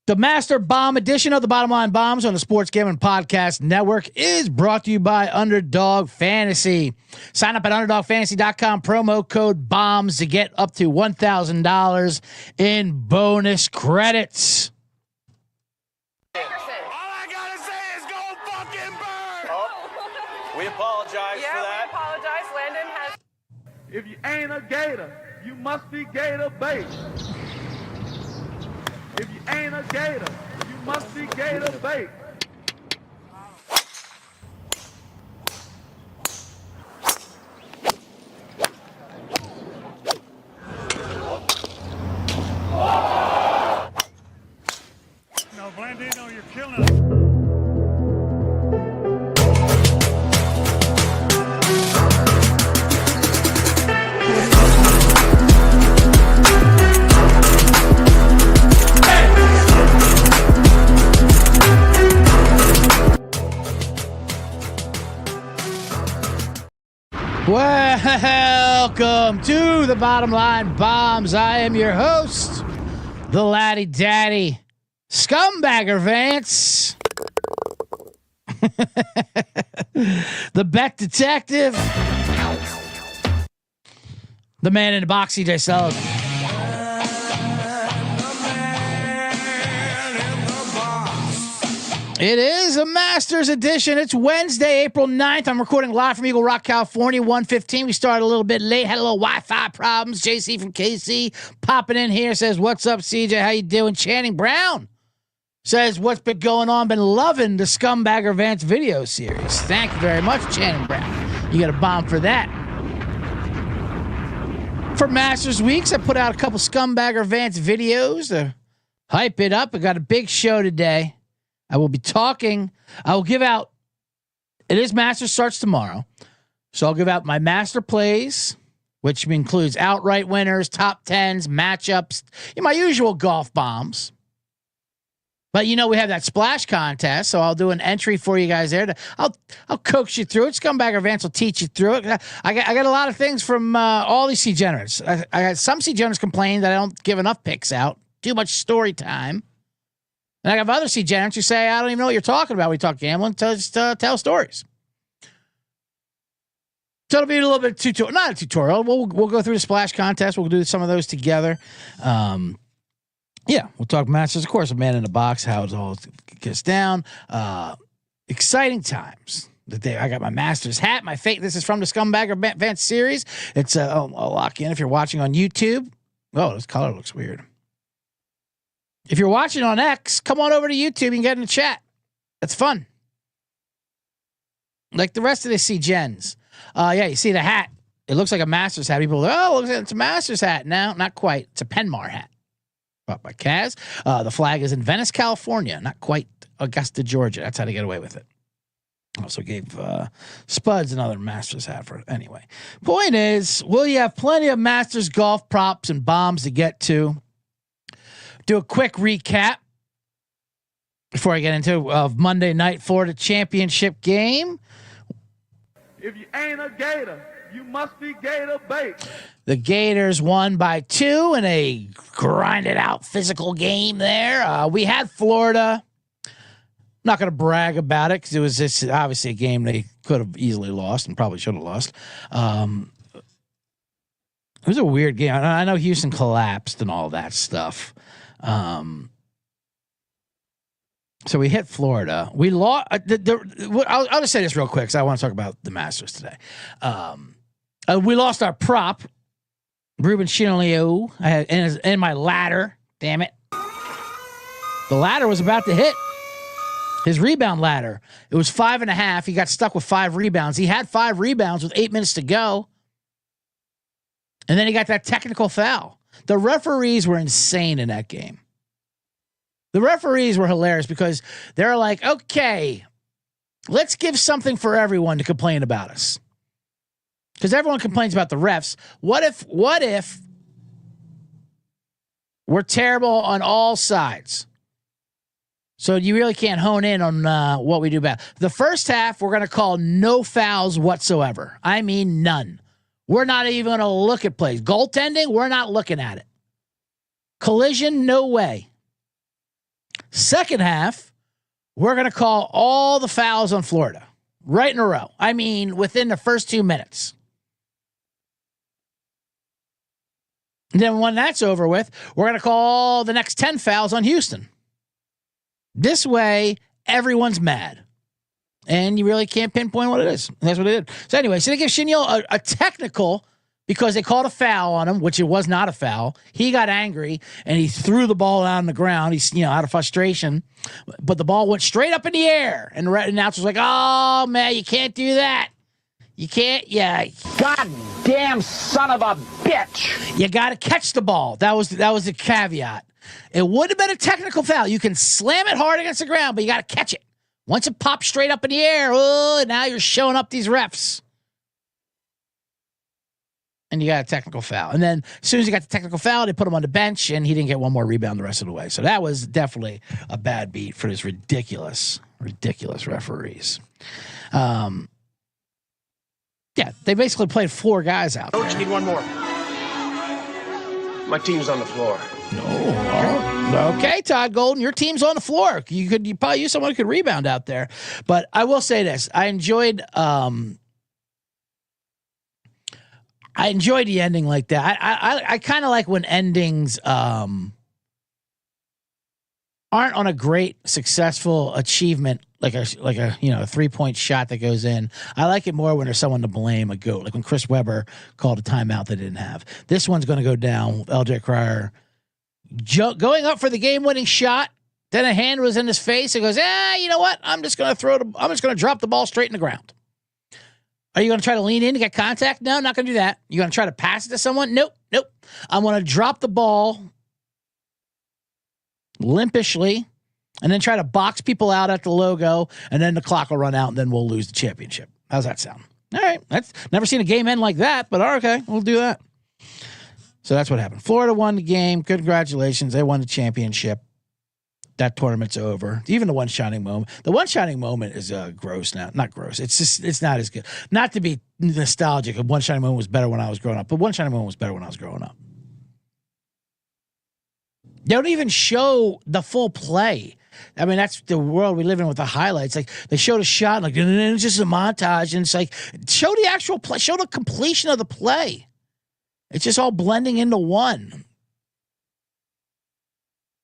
The Master Bomb edition of the Bottom Line Bombs on the Sports Gambling Podcast Network is brought to you by Underdog Fantasy. Sign up at UnderdogFantasy.com, promo code BOMBS to get up to $1,000 in bonus credits. All I gotta say is go fucking burn! Oh, we apologize for that. We apologize. Landon has... If you ain't a gator, you must be gator bait. If you ain't a gator, you must be gator bait. No, Blandino, you're killing us. Welcome to the Bottom Line Bombs. I am your host, the Laie Daddy Scumbag Vance, the bet detective, the man in the box, CJ Sullivan. It is a Masters edition. It's Wednesday, April 9th. I'm recording live from Eagle Rock, California, 1:15. We started a little bit late, had a little Wi-Fi problems. JC from KC popping in here, says, what's up, CJ? How you doing? Channing Brown says, what's been going on? Been loving the Scumbagger Vance video series. Thank you very much, Channing Brown. You got a bomb for that. For Masters Weeks, I put out a couple Scumbagger Vance videos to hype it up. I got a big show today. I will be talking. I will give out. It is Masters starts tomorrow. So I'll give out my master plays, which includes outright winners, top tens, matchups, my usual golf bombs. But we have that splash contest, so I'll do an entry for you guys there. I'll coax you through it. Scumbagger Vance will teach you through it. I got a lot of things from all these C-Generals. I got some C-Generals complaining that I don't give enough picks out. Too much story time. And I have other C-Generals who say, I don't even know what you're talking about when you talk gambling. Just tell stories. So it'll be a little bit not a tutorial. We'll go through the splash contest. We'll do some of those together. Yeah, we'll talk Masters. Of course, a man in the box, how it all gets down. Exciting times. I got my Masters hat. This is from the Scumbagger Vance series. It's I'll lock in if you're watching on YouTube. Oh, this color looks weird. If you're watching on X, come on over to YouTube. You can get in the chat. That's fun. Like the rest of the C-Gens. Yeah, you see the hat. It looks like a Masters hat. People go, it's a Masters hat. No, not quite. It's a Penmar hat. Bought by Kaz. The flag is in Venice, California. Not quite Augusta, Georgia. That's how they get away with it. Also gave Spuds another Masters hat for it. Anyway, point is, will you have plenty of Masters golf props and bombs to get to? Do a quick recap before I get into Monday night Florida championship game. If you ain't a gator, you must be gator bait. The Gators won by 2 in a grinded out physical game there. We had Florida. Not going to brag about it because it was just obviously a game they could have easily lost and probably should have lost. It was a weird game. I know Houston collapsed and all that stuff. So we hit Florida. We lost. I'll just say this real quick because I want to talk about the Masters today. We lost our prop, Ruben Chinolio. I had in my ladder. Damn it! The ladder was about to hit his rebound ladder. It was 5.5. He got stuck with 5 rebounds. He had 5 rebounds with 8 minutes to go, and then he got that technical foul. The referees were insane in that game. The referees were hilarious because they're like, okay, let's give something for everyone to complain about us. Because everyone complains about the refs. What if we're terrible on all sides? So you really can't hone in on what we do bad. The first half, we're going to call no fouls whatsoever. I mean, none. We're not even going to look at plays. Goaltending, we're not looking at it. Collision, no way. Second half, we're going to call all the fouls on Florida right in a row. I mean, within the first 2 minutes. And then when that's over with, we're going to call the next 10 fouls on Houston. This way, everyone's mad. And you really can't pinpoint what it is. And that's what it did. So anyway, so they give Chenille a technical because they called a foul on him, which it was not a foul. He got angry, and he threw the ball out on the ground. He's, out of frustration. But the ball went straight up in the air. And the announcer's like, oh, man, you can't do that. You can't, Goddamn son of a bitch. You got to catch the ball. That was the caveat. It would have been a technical foul. You can slam it hard against the ground, but you got to catch it. Once it pops straight up in the air, now you're showing up these refs. And you got a technical foul. And then as soon as he got the technical foul, they put him on the bench, and he didn't get one more rebound the rest of the way. So that was definitely a bad beat for his ridiculous referees. Yeah, they basically played 4 guys out there. Coach, need one more. My team's on the floor. No. Okay, Todd Golden, your team's on the floor. You probably use someone who could rebound out there. But I will say this. I enjoyed the ending like that. I kind of like when endings aren't on a great successful achievement, like a 3-point shot that goes in. I like it more when there's someone to blame, a goat, like when Chris Webber called a timeout they didn't have. This one's going to go down with LJ Cryer going up for the game-winning shot. Then a hand was in his face. He goes, you know what? I'm just going to drop the ball straight in the ground. Are you going to try to lean in to get contact? No, not going to do that. You going to try to pass it to someone? Nope. I'm going to drop the ball limpishly and then try to box people out at the logo, and then the clock will run out, and then we'll lose the championship. How's that sound? All right. That's never seen a game end like that, but okay, we'll do that. So that's what happened. Florida won the game. Congratulations. They won the championship. That tournament's over. Even the one shining moment. The one shining moment is gross now. Not gross. It's not as good. Not to be nostalgic. One shining moment was better when I was growing up, but one shining moment was better when I was growing up. They don't even show the full play. I mean, that's the world we live in with the highlights. Like, they showed a shot, like, and it's just a montage, and it's like, show the actual play, show the completion of the play. It's just all blending into one.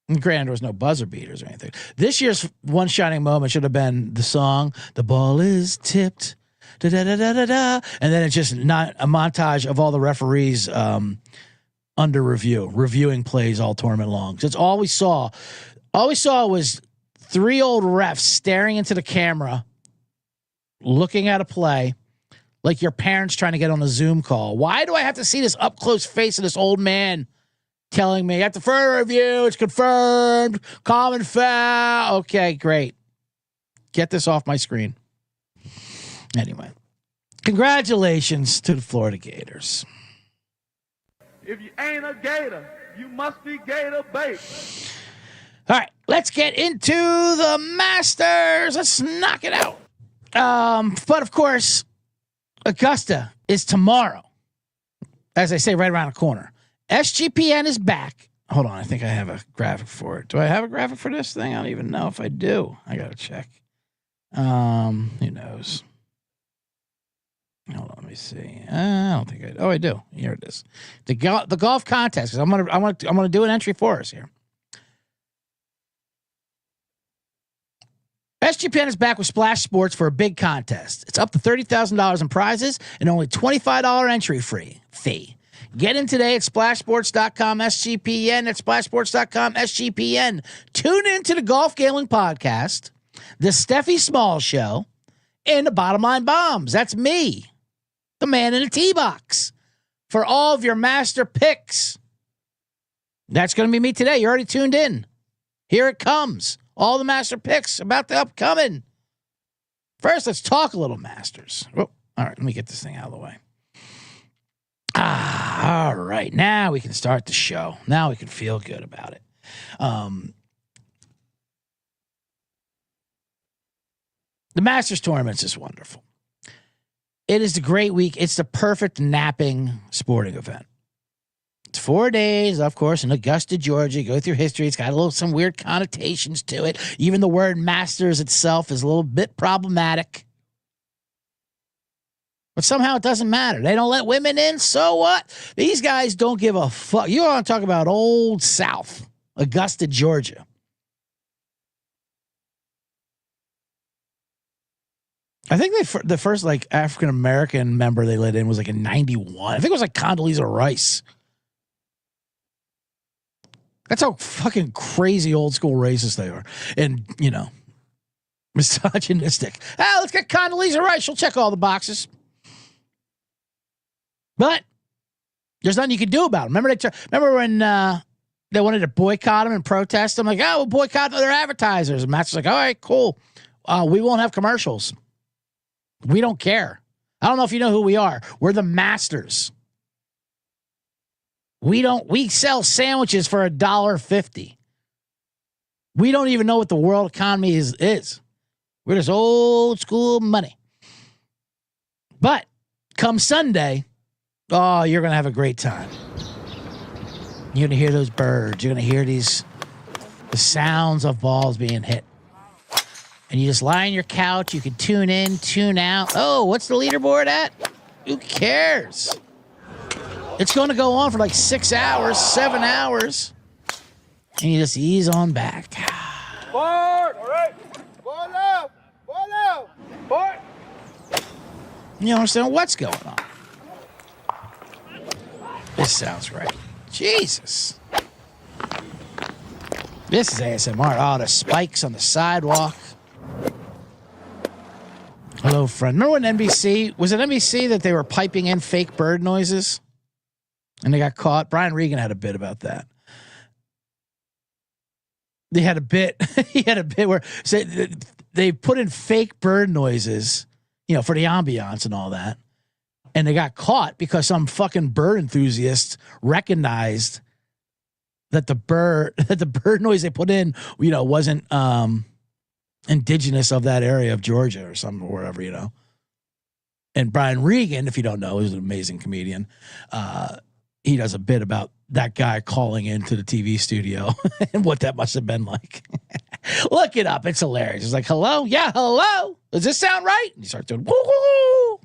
And granted, there was no buzzer beaters or anything. This year's one shining moment should have been the song, "The Ball Is Tipped," da-da-da-da-da-da, and then it's just not a montage of all the referees under reviewing plays all tournament long. That's all we saw. All we saw was 3 old refs staring into the camera, looking at a play like your parents trying to get on a Zoom call. Why do I have to see this up close face of this old man telling me, at the further review, it's confirmed, common foul? Okay, great. Get this off my screen. Anyway, congratulations to the Florida Gators. If you ain't a Gator, you must be Gator bait. All right, let's get into the Masters. Let's knock it out. But of course, Augusta is tomorrow. As I say, right around the corner. SGPN is back. Hold on, I think I have a graphic for it. Do I have a graphic for this thing? I don't even know if I do. I gotta check. Who knows? Hold on, let me see. I don't think I do. Oh, I do. Here it is. The golf contest. I'm gonna do an entry for us here. SGPN is back with Splash Sports for a big contest. It's up to $30,000 in prizes and only $25 entry fee. Get in today at splashsports.com SGPN. At splashsports.com SGPN. Tune in to the Golf Gambling Podcast, the Steffi Small Show, and the Bottom Line Bombs. That's me, the man in the tee box, for all of your master picks. That's going to be me today. You're already tuned in. Here it comes. All the master picks about the upcoming. First, let's talk a little Masters. Oh, all right, let me get this thing out of the way. All right. Now we can start the show. Now we can feel good about it. The Masters tournament is wonderful. It is the great week. It's the perfect napping sporting event. It's 4 days, of course, in Augusta, Georgia. Go through history. It's got some weird connotations to it. Even the word masters itself is a little bit problematic. But somehow it doesn't matter. They don't let women in, so what? These guys don't give a fuck. You want to talk about Old South, Augusta, Georgia. I think the first like African American member they let in was like in '91. I think it was like Condoleezza Rice. That's how fucking crazy old school racist they are, and misogynistic. Let's get Condoleezza Rice. She'll check all the boxes. But there's nothing you can do about it. Remember when they wanted to boycott them and protest them? Like, we'll boycott their advertisers. And Matt's like, all right, cool. We won't have commercials. We don't care. I don't know if you know who we are. We're the masters. We sell sandwiches for $1.50. We don't even know what the world economy is. We're just old school money. But come Sunday, you're going to have a great time. You're going to hear those birds. You're going to hear the sounds of balls being hit. And you just lie on your couch. You can tune in, tune out. Oh, what's the leaderboard at? Who cares? It's going to go on for like 6 hours, 7 hours. And you just ease on back. Forward. All right. Ball left. Ball left. Forward. You don't understand what's going on. This sounds right. Jesus. This is ASMR. Oh, the spikes on the sidewalk. Hello, friend. Remember when NBC, was it NBC that they were piping in fake bird noises? And they got caught? Brian Regan had a bit about that. He had a bit where they put in fake bird noises, for the ambiance and all that. And they got caught because some fucking bird enthusiast recognized that the bird noise they put in, wasn't indigenous of that area of Georgia or something or wherever, And Brian Regan, if you don't know, is an amazing comedian. He does a bit about that guy calling into the TV studio and what that must have been like. Look it up. It's hilarious. It's like, hello? Yeah, hello. Does this sound right? And he starts doing, woo-hoo.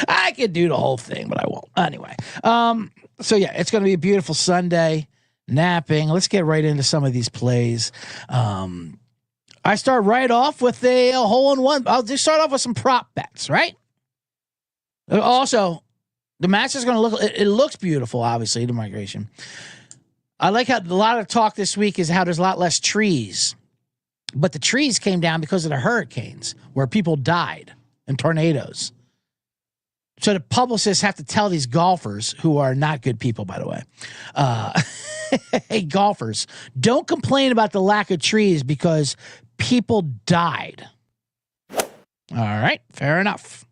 I could do the whole thing, but I won't. Anyway. So yeah, it's going to be a beautiful Sunday. Napping. Let's get right into some of these plays. I start right off with a hole-in-one. I'll just start off with some prop bets, right? Also, the match is going to look, it looks beautiful, obviously, the migration. I like how a lot of talk this week is how there's a lot less trees. But the trees came down because of the hurricanes where people died and tornadoes. So the publicists have to tell these golfers, who are not good people, by the way, hey, golfers, don't complain about the lack of trees because people died. All right, fair enough.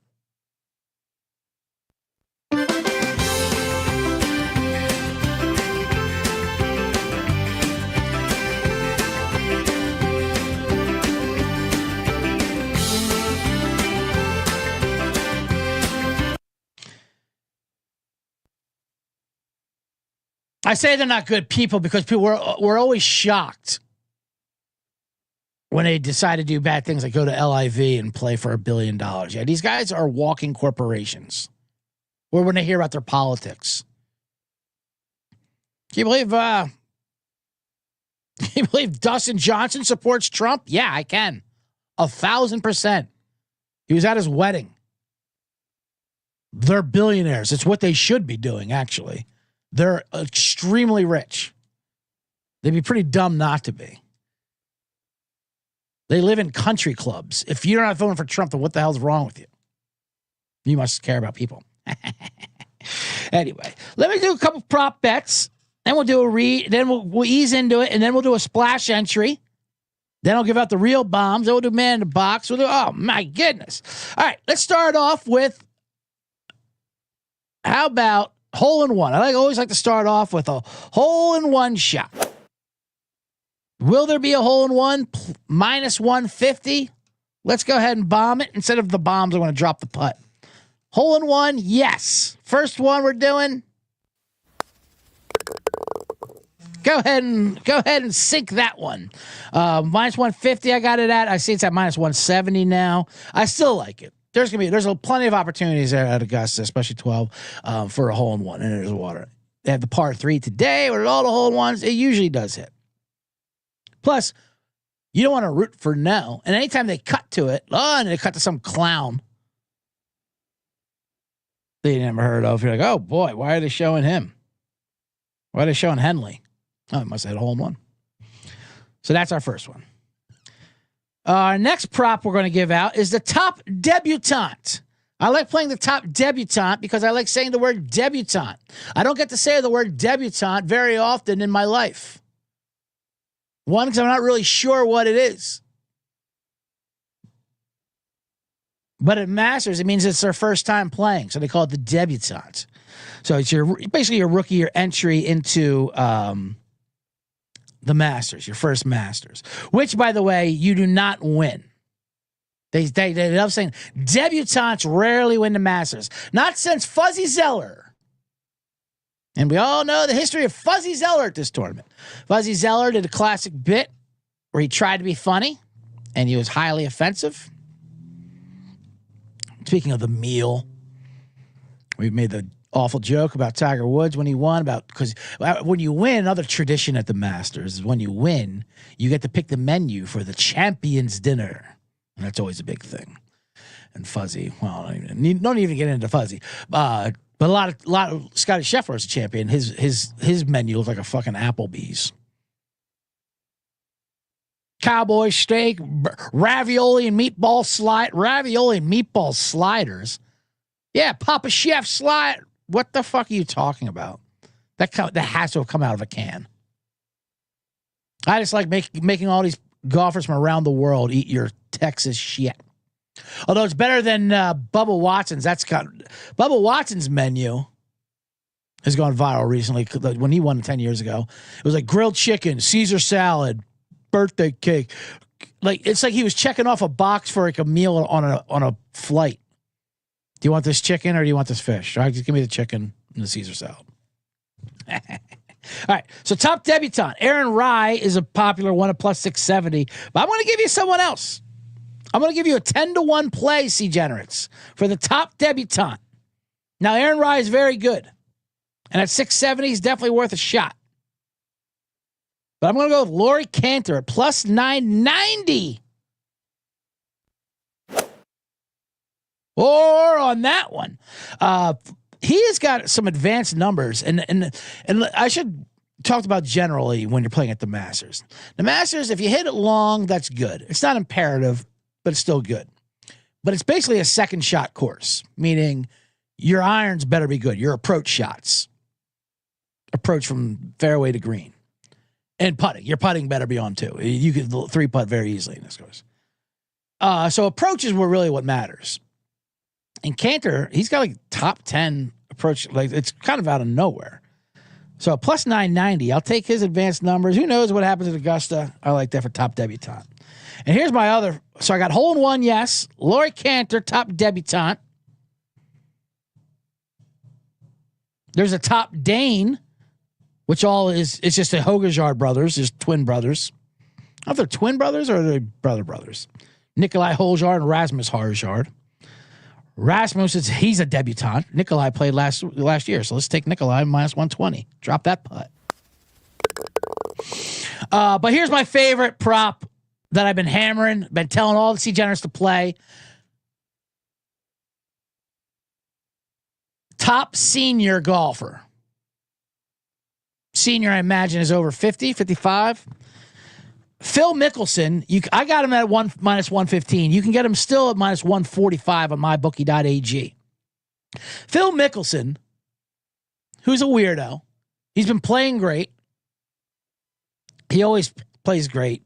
I say they're not good people because people were always shocked when they decide to do bad things like go to LIV and play for $1 billion. Yeah, these guys are walking corporations. Or when they hear about their politics. Can you believe Dustin Johnson supports Trump? Yeah, I can. 1,000%. He was at his wedding. They're billionaires. It's what they should be doing, actually. They're extremely rich. They'd be pretty dumb not to be. They live in country clubs. If you're not voting for Trump, then what the hell's wrong with you? You must care about people. Anyway, let me do a couple prop bets. Then we'll do a read. Then we'll ease into it. And then we'll do a splash entry. Then I'll give out the real bombs. Then we'll do man in the box. Oh, my goodness. All right, let's start off with, how about hole in one? I always like to start off with a hole in one shot. Will there be a hole in one? Minus 150. Let's go ahead and bomb it. Instead of the bombs, I'm going to drop the putt. Hole in one, yes. First one we're doing. Go ahead and sink that one. Minus 150, I got it at. I see it's at minus 170 now. I still like it. There's plenty of opportunities there at Augusta, especially 12, for a hole in one. And there's water. They have the par 3 today with all the hole in ones. It usually does hit. Plus, you don't want to root for no. And anytime they cut to it, and they cut to some clown they never heard of, you're like, oh boy, why are they showing him? Why are they showing Henley? Oh, it must have had a hole in one. So that's our first one. Our next prop we're going to give out is the top debutante. I like playing the top debutante because I like saying the word debutante. I don't get to say the word debutante very often in my life. One, because I'm not really sure what it is. But at Masters, it means it's their first time playing. So they call it the debutante. So it's basically your rookie, your entry into the Masters, your first Masters. Which, by the way, you do not win. They love saying debutantes rarely win the Masters. Not since Fuzzy Zoeller. And we all know the history of Fuzzy Zoeller at this tournament. Fuzzy Zoeller did a classic bit where he tried to be funny, and he was highly offensive. Speaking of the meal, we made the awful joke about Tiger Woods when he won, because when you win, another tradition at the Masters is when you win, you get to pick the menu for the champions dinner. And that's always a big thing. And Fuzzy, well, don't even get into Fuzzy. But a lot of Scotty Scheffler is a champion. His menu looks like a fucking Applebee's. Cowboy steak, ravioli and meatball sliders. Yeah, Papa Chef slide. What the fuck are you talking about? That has to have come out of a can. I just like making all these golfers from around the world eat your Texas shit. Although it's better than Bubba Watson's. Bubba Watson's menu has gone viral recently. When he won 10 years ago, it was like grilled chicken, Caesar salad, birthday cake. Like it's like he was checking off a box for like a meal on a flight. Do you want this chicken or do you want this fish? All right, just give me the chicken and the Caesar salad. All right, so top debutante. Aaron Rye is a popular one at plus 670, but I'm going to give you someone else. I'm going to give you a 10-1 play, C-Generates, for the top debutante. Now, Aaron Rye is very good, and at 670, he's definitely worth a shot. But I'm going to go with Laurie Cantor at plus 990. Or on that one, he has got some advanced numbers, and I should talk about generally when you're playing at the Masters. The Masters, if you hit it long, that's good. It's not imperative, but it's still good. But it's basically a second shot course, meaning your irons better be good. Your approach shots, approach from fairway to green, and putting. Your putting better be on too. You can 3-putt very easily in this course. So approaches were really what matters. And Cantor, he's got like top 10 approach. Like it's kind of out of nowhere. So plus 990. I'll take his advanced numbers. Who knows what happens at Augusta? I like that for top debutante. And here's my other. So I got hole in one, yes. Laurie Cantor, top debutante. There's a top Dane, which it's just the Hogajard brothers. There's twin brothers. I don't know if they're twin brothers or they're brothers. Nikolai Holjar and Rasmus Harjard. Rasmus he's a debutante. Nikolai played last year, so let's take Nikolai minus 120. Drop that putt. But here's my favorite prop that I've been hammering, been telling all the C-Geners to play. Top senior golfer. Senior, I imagine, is over 50, 55. Phil Mickelson, I got him at minus 115. You can get him still at minus 145 on MyBookie.ag. Phil Mickelson, who's a weirdo, he's been playing great. He always plays great,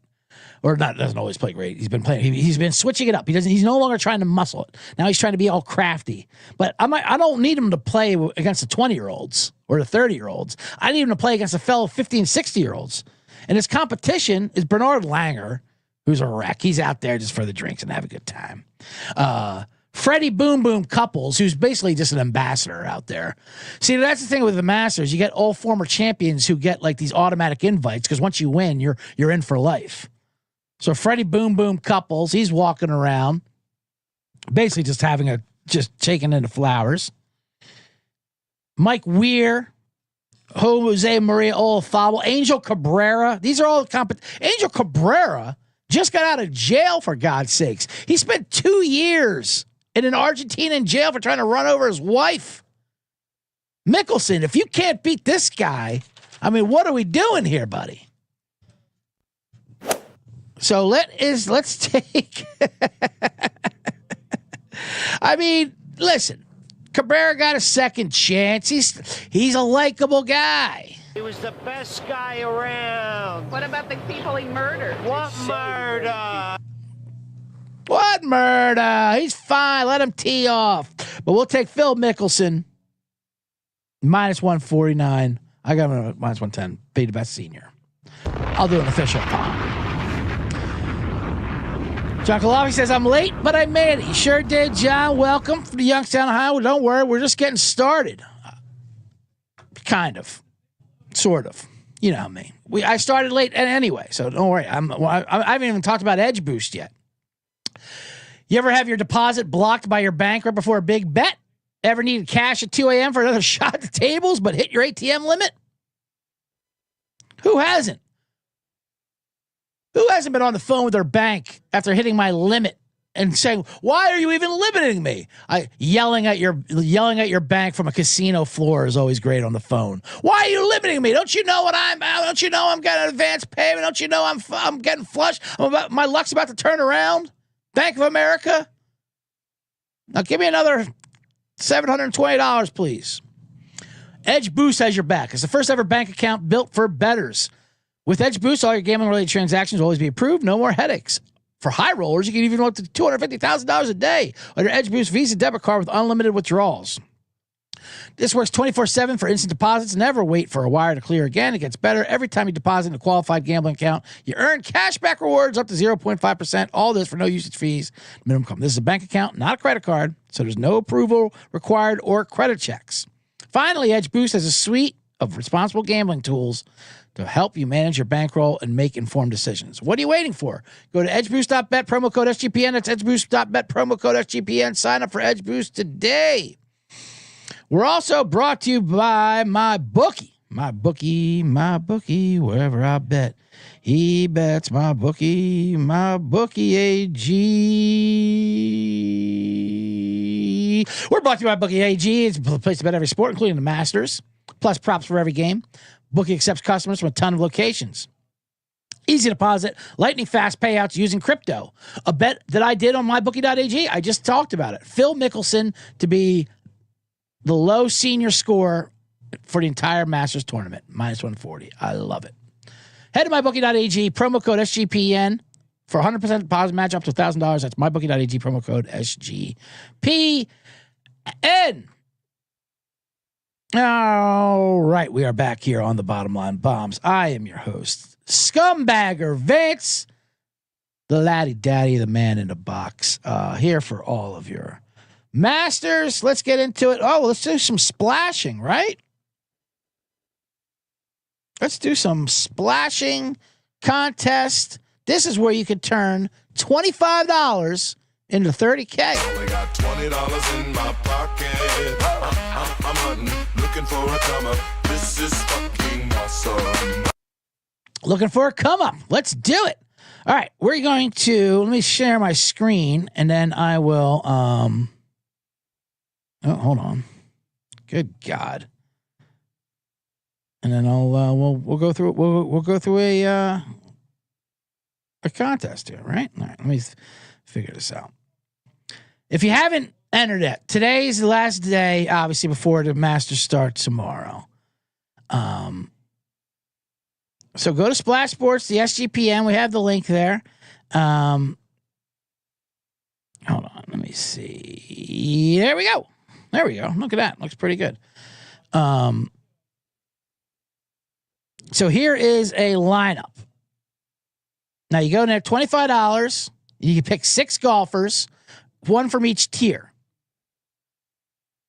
or not doesn't always play great. He's been playing. He's been switching it up. He's no longer trying to muscle it. Now he's trying to be all crafty. But I don't need him to play against the 20-year-olds or the 30-year-olds. I need him to play against a fellow 50 and 60-year-olds. And his competition is Bernard Langer, who's a wreck. He's out there just for the drinks and have a good time. Freddie Boom Boom Couples, who's basically just an ambassador out there. See, that's the thing with the Masters. You get all former champions who get like these automatic invites because once you win, you're in for life. So Freddie Boom Boom Couples, he's walking around, basically just shaking into flowers. Mike Weir, Jose Maria Olafable, Angel Cabrera. These are all Angel Cabrera just got out of jail, for God's sakes. He spent 2 years in an Argentinian jail for trying to run over his wife. Mickelson, if you can't beat this guy, I mean, what are we doing here, buddy? So let's take. I mean, listen, Cabrera got a second chance. He's a likable guy. He was the best guy around. What about the people he murdered? What murder? What murder? He's fine. Let him tee off. But we'll take Phil Mickelson. -149. I got him at -110. Be the best senior. I'll do an official palm. John Calafi says, I'm late, but I made it. You sure did, John. Welcome from Youngstown, Ohio. Don't worry. We're just getting started. Kind of. Sort of. You know me. I started late anyway, so don't worry. I haven't even talked about Edge Boost yet. You ever have your deposit blocked by your bank right before a big bet? Ever needed cash at 2 a.m. for another shot at the tables but hit your ATM limit? Who hasn't? Who hasn't been on the phone with their bank after hitting my limit and saying, "Why are you even limiting me?" Yelling at your bank from a casino floor is always great on the phone. Why are you limiting me? Don't you know don't you know I'm getting an advance payment? Don't you know I'm getting flush? My luck's about to turn around. Bank of America. Now give me another $720, please. Edge Boost has your back. It's the first ever bank account built for bettors. With Edge Boost, all your gambling-related transactions will always be approved. No more headaches. For high rollers, you can even go up to $250,000 a day on your Edge Boost Visa debit card with unlimited withdrawals. This works 24/7 for instant deposits. Never wait for a wire to clear again. It gets better every time you deposit in a qualified gambling account. You earn cashback rewards up to 0.5%. All this for no usage fees. Minimum income. This is a bank account, not a credit card, so there's no approval required or credit checks. Finally, Edge Boost has a suite of responsible gambling tools to help you manage your bankroll and make informed decisions. What are you waiting for? Go to edgeboost.bet, promo code SGPN. That's edgeboost.bet, promo code SGPN. Sign up for Edge Boost today. We're also brought to you by MyBookie. MyBookie, wherever I bet. He bets. MyBookie AG. We're brought to you by MyBookie AG. It's a place to bet every sport, including the Masters. Plus props for every game. Bookie accepts customers from a ton of locations. Easy deposit, lightning fast payouts using crypto. A bet that I did on mybookie.ag, I just talked about it. Phil Mickelson to be the low senior score for the entire Masters tournament, -140. I love it. Head to mybookie.ag, promo code SGPN for 100% deposit match up to $1,000. That's mybookie.ag, promo code SGPN. All right, we are back here on the Bottom Line Bombs. I am your host, Scumbagger Vance, the Laie Daddy, the man in the box, here for all of your Masters. Let's get into it. Oh, let's do some splashing, right? Let's do some splashing contest. This is where you could turn $25 into $30K. Only got $20 in my pocket. I'm hunting, looking for a come up. This is fucking awesome. Looking for a come up. Let's do it. All right, we're going to let me share my screen, and then I will. Oh, hold on. Good God. And then I'll we'll go through we'll go through a contest here, right? All right, let me figure this out. If you haven't entered it, today's the last day, obviously, before the Masters start tomorrow. So go to Splash Sports, the SGPN. We have the link there. Hold on, let me see. There we go. Look at that. Looks pretty good. So here is a lineup. Now you go in there, $25. You can pick 6 golfers. one from each tier.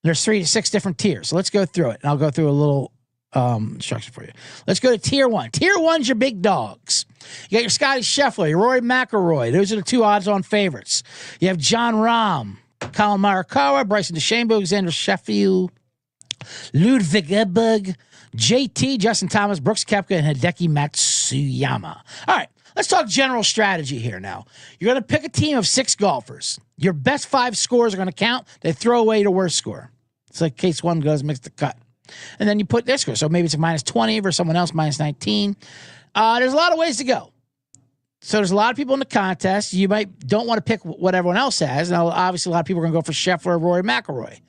There's 3 to 6 different tiers. So let's go through it. And I'll go through a little instruction for you. Let's go to tier 1. Tier 1's your big dogs. You got your Scotty Scheffler, your Rory McIlroy. Those are the 2 odds-on favorites. You have John Rahm, Colin Morikawa, Bryson DeChambeau, Alexander Sheffield, Ludwig Ebberg, JT, Justin Thomas, Brooks Koepka, and Hideki Matsuyama. All right, let's talk general strategy here now. You're going to pick a team of 6 golfers. Your best 5 scores are going to count. They throw away the worst score. It's like case one goes makes the cut. And then you put their score. So maybe it's a minus 20 versus someone else, minus 19. There's a lot of ways to go. So there's a lot of people in the contest. You don't want to pick what everyone else has. Now, obviously, a lot of people are going to go for Scheffler or Rory McIlroy.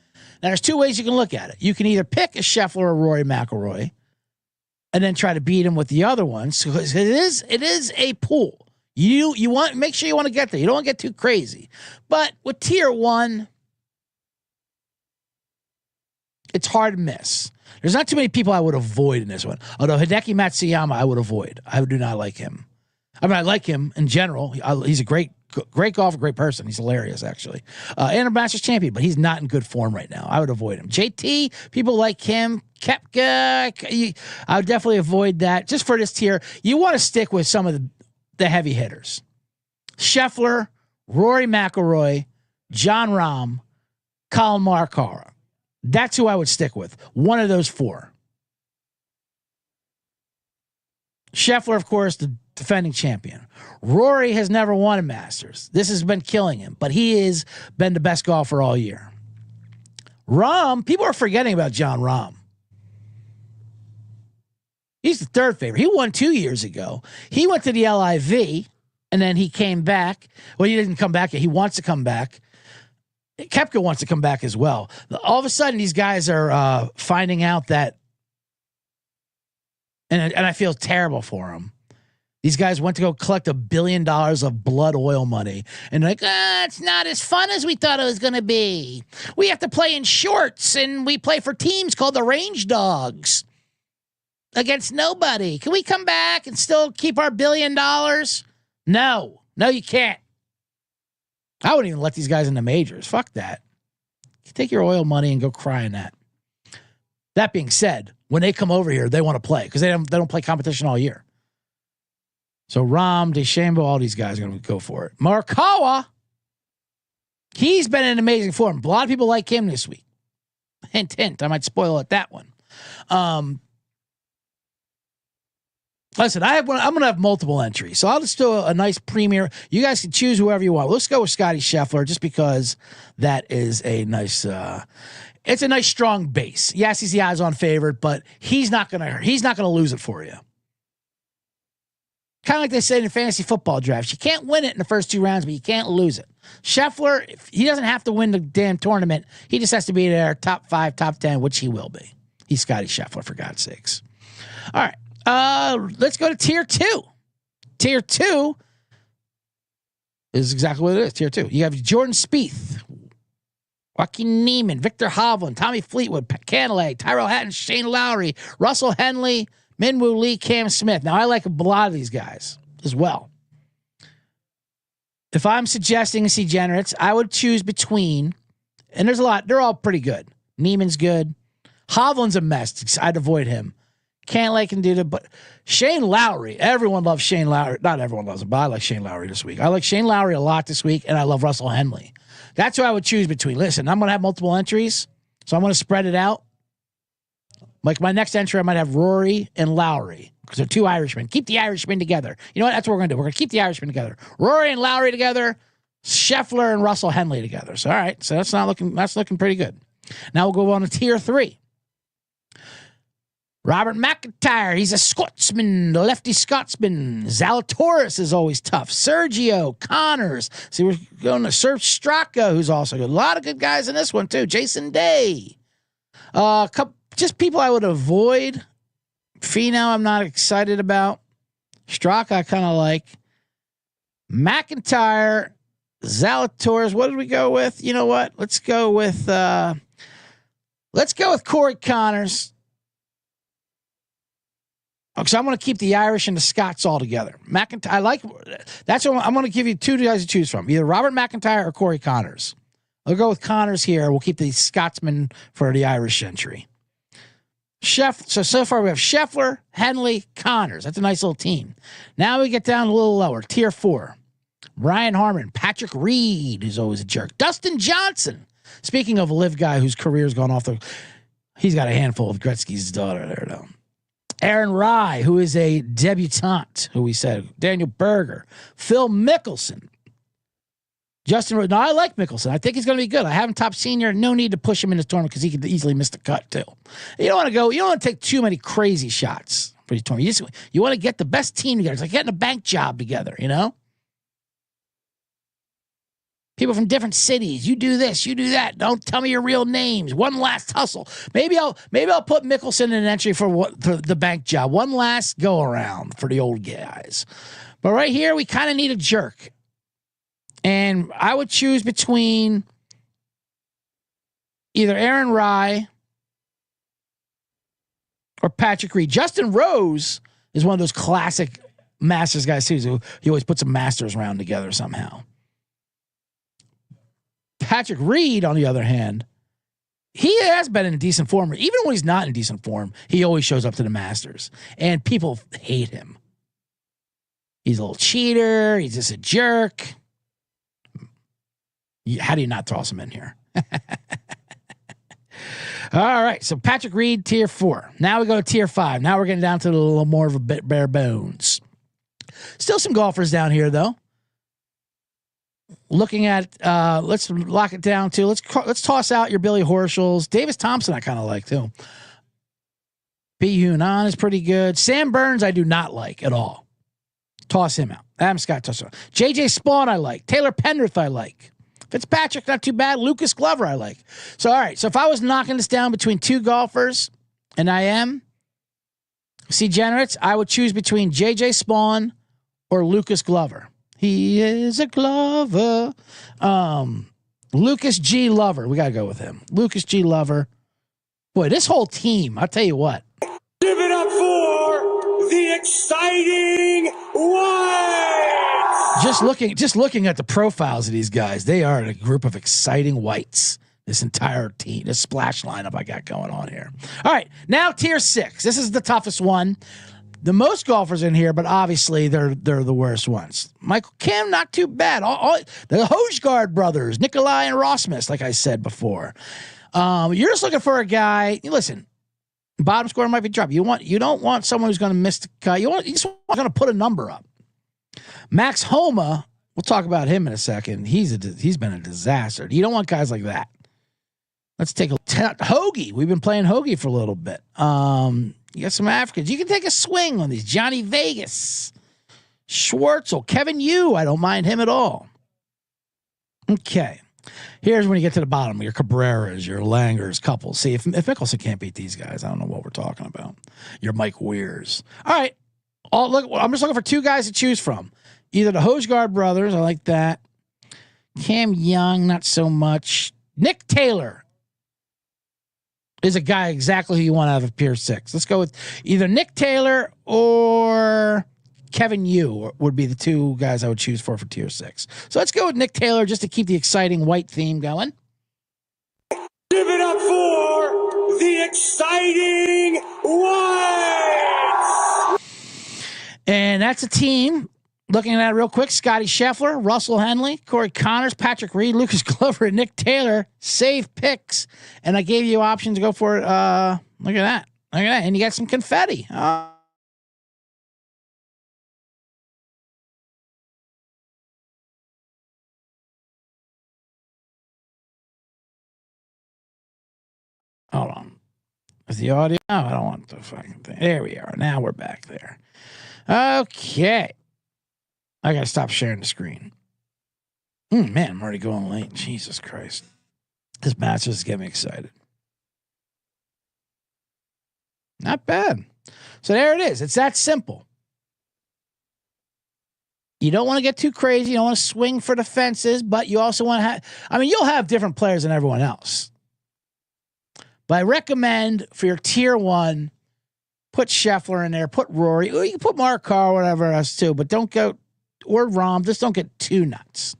Now, there's 2 ways you can look at it. You can either pick a Scheffler or Rory McIlroy and then try to beat him with the other ones. So it is a pool. You want make sure you want to get there. You don't want to get too crazy. But with tier 1, it's hard to miss. There's not too many people I would avoid in this one. Although Hideki Matsuyama, I would avoid. I do not like him. I mean, I like him in general. He's a great golfer, great person. He's hilarious, actually. And a Masters champion, but he's not in good form right now. I would avoid him. JT, people like him. Koepka, I would definitely avoid that. Just for this tier, you want to stick with some of the heavy hitters. Scheffler, Rory McIlroy, John Rahm, Colin Morikawa. That's who I would stick with. One of those 4. Scheffler, of course, the defending champion. Rory has never won a Masters. This has been killing him, but he has been the best golfer all year. Rahm, people are forgetting about John Rahm. He's the 3rd favorite. He won 2 years ago. He went to the LIV, and then he came back. Well, he didn't come back yet. He wants to come back. Koepka wants to come back as well. All of a sudden, these guys are finding out that, and I feel terrible for them. These guys went to go collect $1 billion of blood oil money. And they're like, it's not as fun as we thought it was going to be. We have to play in shorts, and we play for teams called the Range Dogs against nobody. Can we come back and still keep our $1 billion? No, you can't. I wouldn't even let these guys in the majors. Fuck that. Take your oil money and go cry in that. That being said, when they come over here, they want to play because they don't play competition all year. So Rahm, DeChambeau, all these guys are going to go for it. Morikawa, he's been in amazing form. A lot of people like him this week. Hint, hint. I might spoil it that one. Listen, I'm going to have multiple entries. So I'll just do a nice premier. You guys can choose whoever you want. Let's go with Scotty Scheffler just because that is a nice it's a nice strong base. Yes, he's the odds-on favorite, but he's not going to lose it for you. Kind of like they said in fantasy football drafts. You can't win it in the first 2 rounds, but you can't lose it. Scheffler, he doesn't have to win the damn tournament. He just has to be there, top 5, top 10, which he will be. He's Scotty Scheffler, for God's sakes. All right. Let's go to tier 2. Tier 2 is exactly what it is. Tier 2. You have Jordan Spieth, Joaquin Neiman, Victor Hovland, Tommy Fleetwood, Cantlay, Tyrell Hatton, Shane Lowry, Russell Henley, Minwoo Lee, Cam Smith. Now, I like a lot of these guys as well. If I'm suggesting degenerates, I would choose between, and there's a lot. They're all pretty good. Neiman's good. Hovland's a mess. I'd avoid him. Cantlay can do that, but Shane Lowry, everyone loves Shane Lowry. Not everyone loves him, but I like Shane Lowry this week. I like Shane Lowry a lot this week, and I love Russell Henley. That's who I would choose between. Listen, I'm going to have multiple entries, so I'm going to spread it out. Like my next entry, I might have Rory and Lowry because they're 2 Irishmen. Keep the Irishmen together. You know what? That's what we're going to do. We're going to keep the Irishmen together. Rory and Lowry together, Scheffler and Russell Henley together. So, all right. So that's looking pretty good. Now we'll go on to tier 3. Robert McIntyre, he's a Scotsman, the lefty Scotsman. Zalatoris is always tough. Sergio, Connors. See, we're going to Serge Straka, who's also good. A lot of good guys in this one, too. Jason Day. Just people I would avoid. Finau, I'm not excited about. Straka, I kind of like. McIntyre, Zalatoris. What did we go with? You know what? Let's go with Corey Connors. Because I'm going to keep the Irish and the Scots all together. That's what I'm going to give you two guys to choose from, either Robert McIntyre or Corey Connors. I'll go with Connors here. We'll keep the Scotsman for the Irish entry. So far we have Scheffler, Henley, Connors. That's a nice little team. Now we get down a little lower, tier 4. Brian Harmon, Patrick Reed, who's always a jerk. Dustin Johnson. Speaking of a live guy whose career's gone off he's got a handful of Gretzky's daughter there, though. Aaron Rye, who is a debutante, who we said. Daniel Berger. Phil Mickelson. Justin Rose. No, I like Mickelson. I think he's going to be good. I have him top senior. No need to push him in this tournament because he could easily miss the cut, too. You don't want to take too many crazy shots for these tournaments. You want to get the best team together. It's like getting a bank job together, you know? People from different cities. You do this, you do that. Don't tell me your real names. One last hustle. Maybe I'll put Mickelson in an entry for the bank job. One last go around for the old guys. But right here, we kind of need a jerk. And I would choose between either Aaron Rye or Patrick Reed. Justin Rose is one of those classic Masters guys too. He always puts a Masters round together somehow. Patrick Reed, on the other hand, he has been in decent form. Even when he's not in decent form, he always shows up to the Masters. And people hate him. He's a little cheater. He's just a jerk. How do you not toss him in here? All right, so Patrick Reed, tier 4. Now we go to tier 5. Now we're getting down to a little more of a bit bare bones. Still some golfers down here, though. Looking at, let's lock it down to, let's toss out your Billy Horschels. Davis Thompson I kind of like, too. P. Hunan is pretty good. Sam Burns I do not like at all. Toss him out. Adam Scott, toss him out. J.J. Spawn I like. Taylor Pendrith I like. Fitzpatrick, not too bad. Lucas Glover, I like. So, all right. So, if I was knocking this down between two golfers, and I am, degenerates, I would choose between J.J. Spawn or Lucas Glover. He is a Glover. Lucas G. Lover. We got to go with him. Lucas G. Lover. Boy, this whole team, I'll tell you what. Give it up for the exciting Whites! Just looking at the profiles of these guys, they are a group of exciting whites. This entire team, this splash lineup I got going on here. All right, now tier 6. This is the toughest one. The most golfers in here, but obviously they're the worst ones. Michael Kim, not too bad. The Hojgaard brothers, Nikolai and Rasmus, like I said before. You're just looking for a guy. Listen, bottom score might be dropped. You don't want someone who's going to miss the cut. You just want going to put a number up. Max Homa, we'll talk about him in a second. He's been a disaster. You don't want guys like that. Let's take a Hoagie. We've been playing Hoagie for a little bit. You got some Africans. You can take a swing on these. Johnny Vegas, Schwartzel, Kevin Yu. I don't mind him at all. Okay. Here's when you get to the bottom. Your Cabreras, your Langers, couples. See, if Mickelson can't beat these guys, I don't know what we're talking about. Your Mike Weirs. All right. I'm just looking for two guys to choose from. Either the Hojgaard brothers. I like that. Cam Young, not so much. Nick Taylor is a guy exactly who you want out of Pier 6. Let's go with either Nick Taylor or Kevin Yu would be the two guys I would choose for Tier 6. So let's go with Nick Taylor just to keep the exciting white theme going. Give it up for the exciting Whites! And that's a team. Looking at it real quick, Scotty Scheffler, Russell Henley, Corey Connors, Patrick Reed, Lucas Glover, and Nick Taylor. Save picks. And I gave you options to go for it. Look at that. Look at that. And you got some confetti. Hold on. Is the audio? No, I don't want the fucking thing. There we are. Now we're back there. Okay. I got to stop sharing the screen. Man, I'm already going late. Jesus Christ. This match is getting me excited. Not bad. So there it is. It's that simple. You don't want to get too crazy. You don't want to swing for the fences, but you also want to have, you'll have different players than everyone else. But I recommend for your tier 1, Put Scheffler in there. Put Rory. You can put Mark Carr, whatever else too, but don't go, or Rahm. Just don't get too nuts.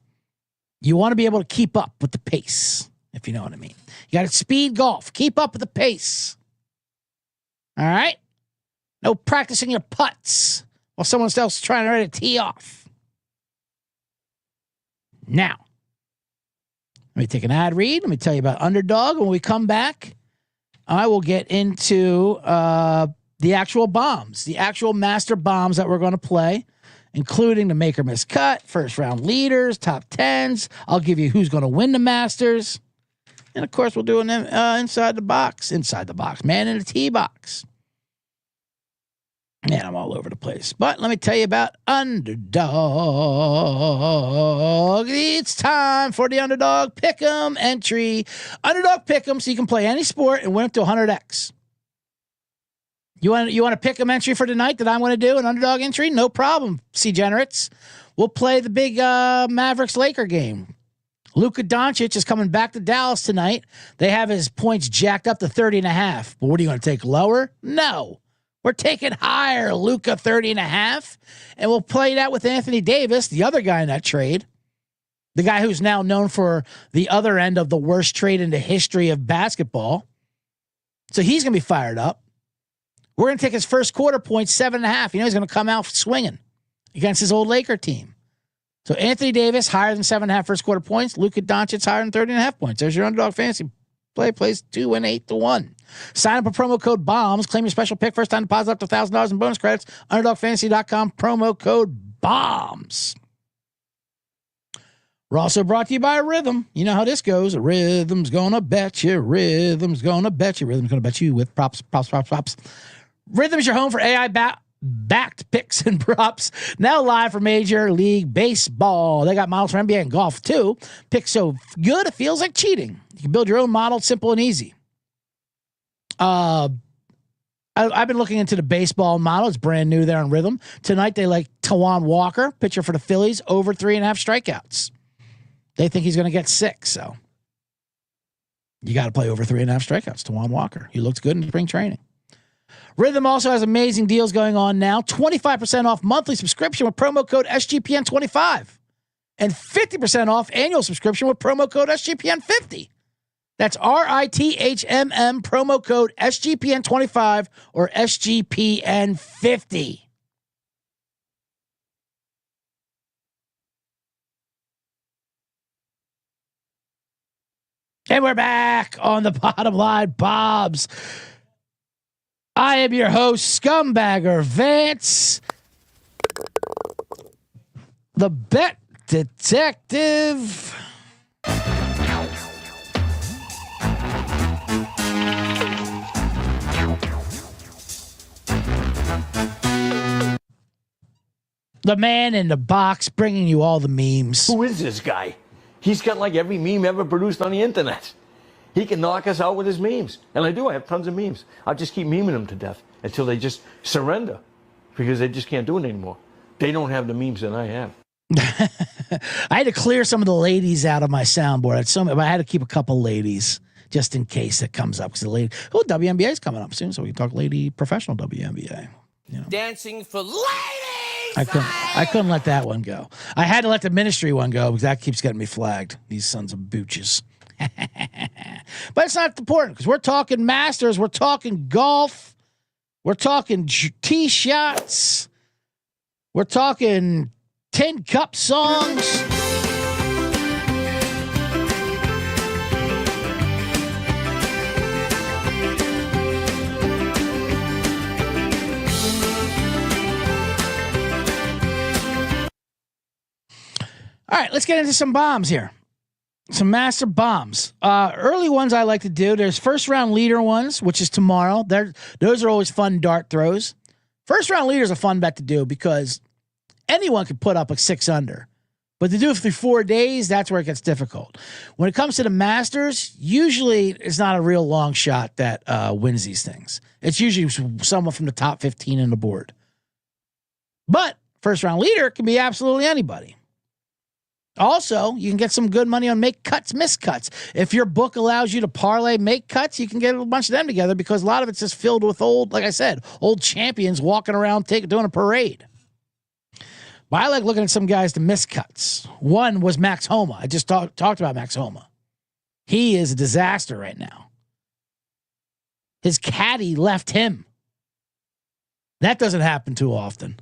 You want to be able to keep up with the pace, if you know what I mean. You got to speed golf. Keep up with the pace. All right? No practicing your putts while someone else is trying to ready to tee off. Now, let me take an ad read. Let me tell you about Underdog. When we come back, I will get into the actual bombs, the actual master bombs that we're going to play, including the make or miss cut, first round leaders, top tens. I'll give you who's going to win the Masters. And of course, we'll do an inside the box, man in a tee box. Man, I'm all over the place. But let me tell you about Underdog. It's time for the Underdog Pick'em entry. Underdog Pick'em, so you can play any sport and win up to 100x. You want a Pick'em entry for tonight that I'm going to do, an Underdog entry? No problem, C-Generates. We'll play the big Mavericks-Laker game. Luka Doncic is coming back to Dallas tonight. They have his points jacked up to 30.5. But what are you going to take, lower? No. We're taking higher, Luka 30.5. And we'll play that with Anthony Davis, the other guy in that trade. The guy who's now known for the other end of the worst trade in the history of basketball. So he's going to be fired up. We're going to take his first quarter point, 7.5. You know, he's going to come out swinging against his old Laker team. So Anthony Davis, higher than 7.5 first quarter points. Luka Doncic, higher than 30.5 points. There's your Underdog fantasy play. Plays 2 and 8 to 1. Sign up with promo code BOMBS. Claim your special pick. First time deposit up to $1,000 in bonus credits. UnderdogFantasy.com. Promo code BOMBS. We're also brought to you by Rhythm. You know how this goes. Rhythm's gonna bet you. Rhythm's gonna bet you. Rhythm's gonna bet you with props. Rhythm is your home for AI backed picks and props. Now live for Major League Baseball. They got models for NBA and golf too. Picks so good it feels like cheating. You can build your own model, simple and easy. I've been looking into the baseball model. It's brand new there on Rhythm. Tonight they like Tawan Walker, pitcher for the Phillies, over 3.5 strikeouts. They think he's going to get 6, so you got to play over 3.5 strikeouts. Tawan Walker. He looked good in spring training. Rhythm also has amazing deals going on now. 25% off monthly subscription with promo code SGPN25. And 50% off annual subscription with promo code SGPN50. That's RITHMM promo code SGPN25 or SGPN50. And we're back on the bottom line, Bobs. I am your host, Scumbagger Vance, the bet detective. The man in the box bringing you all the memes. Who is this guy? He's got like every meme ever produced on the internet. He can knock us out with his memes. And I do. I have tons of memes. I'll just keep memeing them to death until they just surrender because they just can't do it anymore. They don't have the memes that I have. I had to clear some of the ladies out of my soundboard. I had to keep a couple ladies just in case it comes up. Because the lady, WNBA is coming up soon, so we can talk lady professional WNBA. You know. Dancing for ladies! I couldn't let that one go. I had to let the ministry one go because that keeps getting me flagged. These sons of booches. But it's not important because we're talking Masters, we're talking golf, we're talking tee shots, we're talking 10 cup songs. All right, let's get into some bombs here. Some master bombs. Early ones I like to do. There's first round leader ones, which is tomorrow. Those are always fun dart throws. First round leader is a fun bet to do because anyone can put up a 6 under. But to do it through 4 days, that's where it gets difficult. When it comes to the Masters, usually it's not a real long shot that wins these things. It's usually someone from the top 15 in the board. But first round leader can be absolutely anybody. Also, you can get some good money on make cuts, miss cuts. If your book allows you to parlay make cuts, you can get a bunch of them together because a lot of it's just filled with old, like I said, old champions walking around doing a parade. But I like looking at some guys to miss cuts. One was Max Homa. I just talked about Max Homa. He is a disaster right now. His caddy left him. That doesn't happen too often.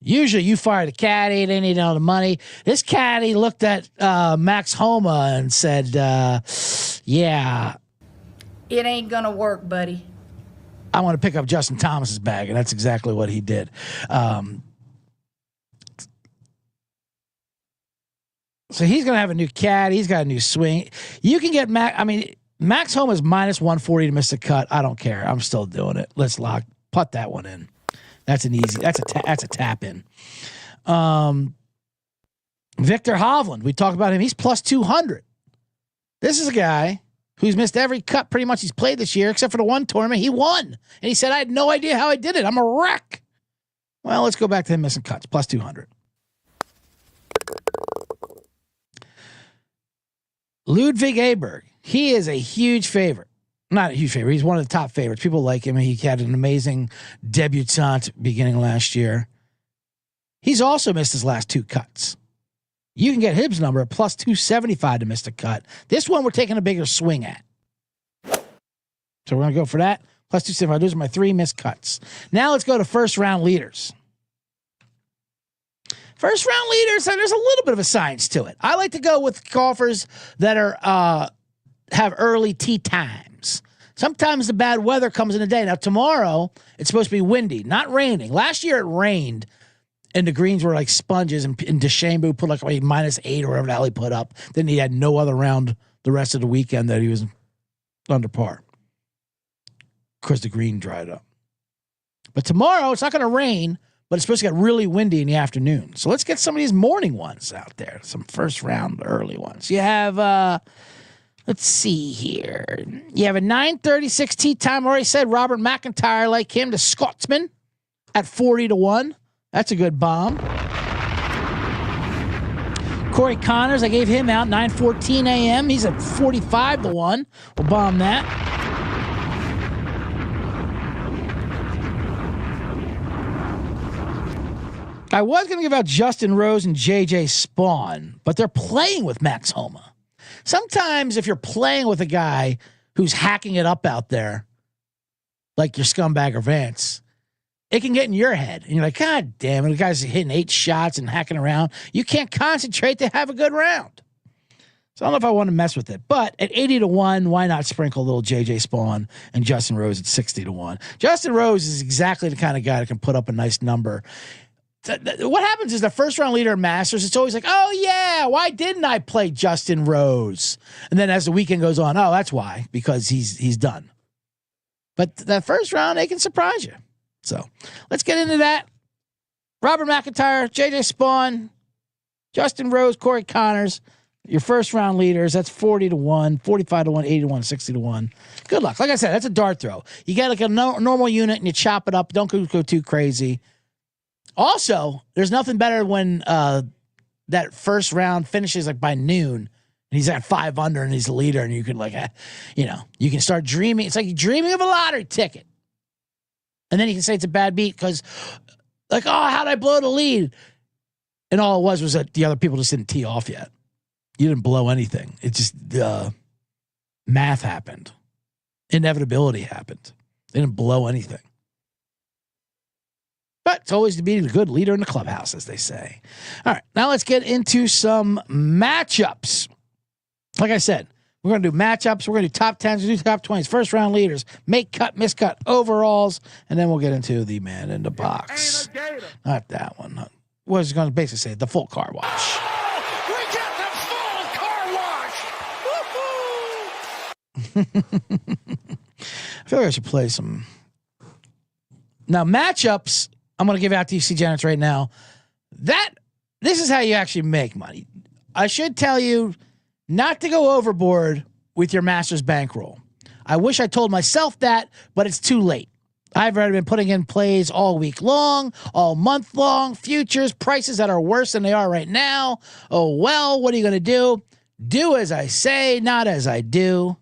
Usually you fire the caddy, they need all the money. This caddy looked at Max Homa and said, yeah. It ain't gonna work, buddy. I want to pick up Justin Thomas's bag, and that's exactly what he did. So he's going to have a new caddy. He's got a new swing. You can get Max Homa's minus 140 to miss a cut. I don't care. I'm still doing it. Let's put that one in. That's an easy. That's a tap in. Victor Hovland. We talked about him. He's plus 200. This is a guy who's missed every cut pretty much he's played this year, except for the one tournament. He won, and he said, "I had no idea how I did it. I'm a wreck." Well, let's go back to him missing cuts. Plus 200. Ludwig Aberg. He is a huge favorite. Not a huge favorite. He's one of the top favorites. People like him. He had an amazing debutante beginning last year. He's also missed his last 2 cuts. You can get his number at plus 275 to miss the cut. This one we're taking a bigger swing at. So we're going to go for that. Plus 275. Those are my 3 missed cuts. Now let's go to first round leaders. First round leaders, there's a little bit of a science to it. I like to go with golfers that are have early tee times. Sometimes the bad weather comes in the day. Now, tomorrow, it's supposed to be windy, not raining. Last year, it rained, and the greens were like sponges, and DeChambeau put like a -8 or whatever the hell he put up. Then he had no other round the rest of the weekend that he was under par because the green dried up. But tomorrow, it's not going to rain, but it's supposed to get really windy in the afternoon. So let's get some of these morning ones out there, some first round early ones. You have... let's see here. You have a 9:36 tee time. I already said Robert McIntyre, like him, the Scotsman at 40-1. That's a good bomb. Corey Connors, I gave him out 9:14 a.m. He's at 45-1. We'll bomb that. I was going to give out Justin Rose and JJ Spawn, but they're playing with Max Homa. Sometimes if you're playing with a guy who's hacking it up out there, like your Scumbagger Vance, it can get in your head. And you're like, God damn it, the guy's hitting 8 shots and hacking around. You can't concentrate to have a good round. So I don't know if I want to mess with it. But at 80-1, why not sprinkle a little JJ Spawn and Justin Rose at 60-1? Justin Rose is exactly the kind of guy that can put up a nice number. What happens is the first round leader in Masters, it's always like, oh yeah, why didn't I play Justin Rose? And then as the weekend goes on, oh, that's why, because he's done. But that first round, they can surprise you. So let's get into that. Robert McIntyre, JJ Spawn, Justin Rose, Corey Connors, your first round leaders. That's 40-1, 45-1, 80-1, 60-1. Good luck. Like I said, that's a dart throw. You get like a normal unit and you chop it up. Don't go too crazy. Also, there's nothing better when that first round finishes like by noon and he's at 5 under and he's the leader and you can you can start dreaming. It's like you're dreaming of a lottery ticket. And then you can say it's a bad beat because like, oh, how'd I blow the lead? And all it was that the other people just didn't tee off yet. You didn't blow anything. It just, math happened. Inevitability happened. They didn't blow anything. But it's always to be the good leader in the clubhouse, as they say. All right, now let's get into some matchups. Like I said, we're going to do matchups. We're going to do top 10s, we'll do top 20s, first round leaders, make cut, miscut, overalls, and then we'll get into the man in the box. Not that one. I was going to basically say the full car wash. We get the full car wash! I feel like I should play some. Now, matchups, I'm going to give out to you, C-Genets, right now. This is how you actually make money. I should tell you not to go overboard with your Masters bankroll. I wish I told myself that, but it's too late. I've already been putting in plays all week long, all month long, futures, prices that are worse than they are right now. Oh, well, what are you going to do? Do as I say, not as I do.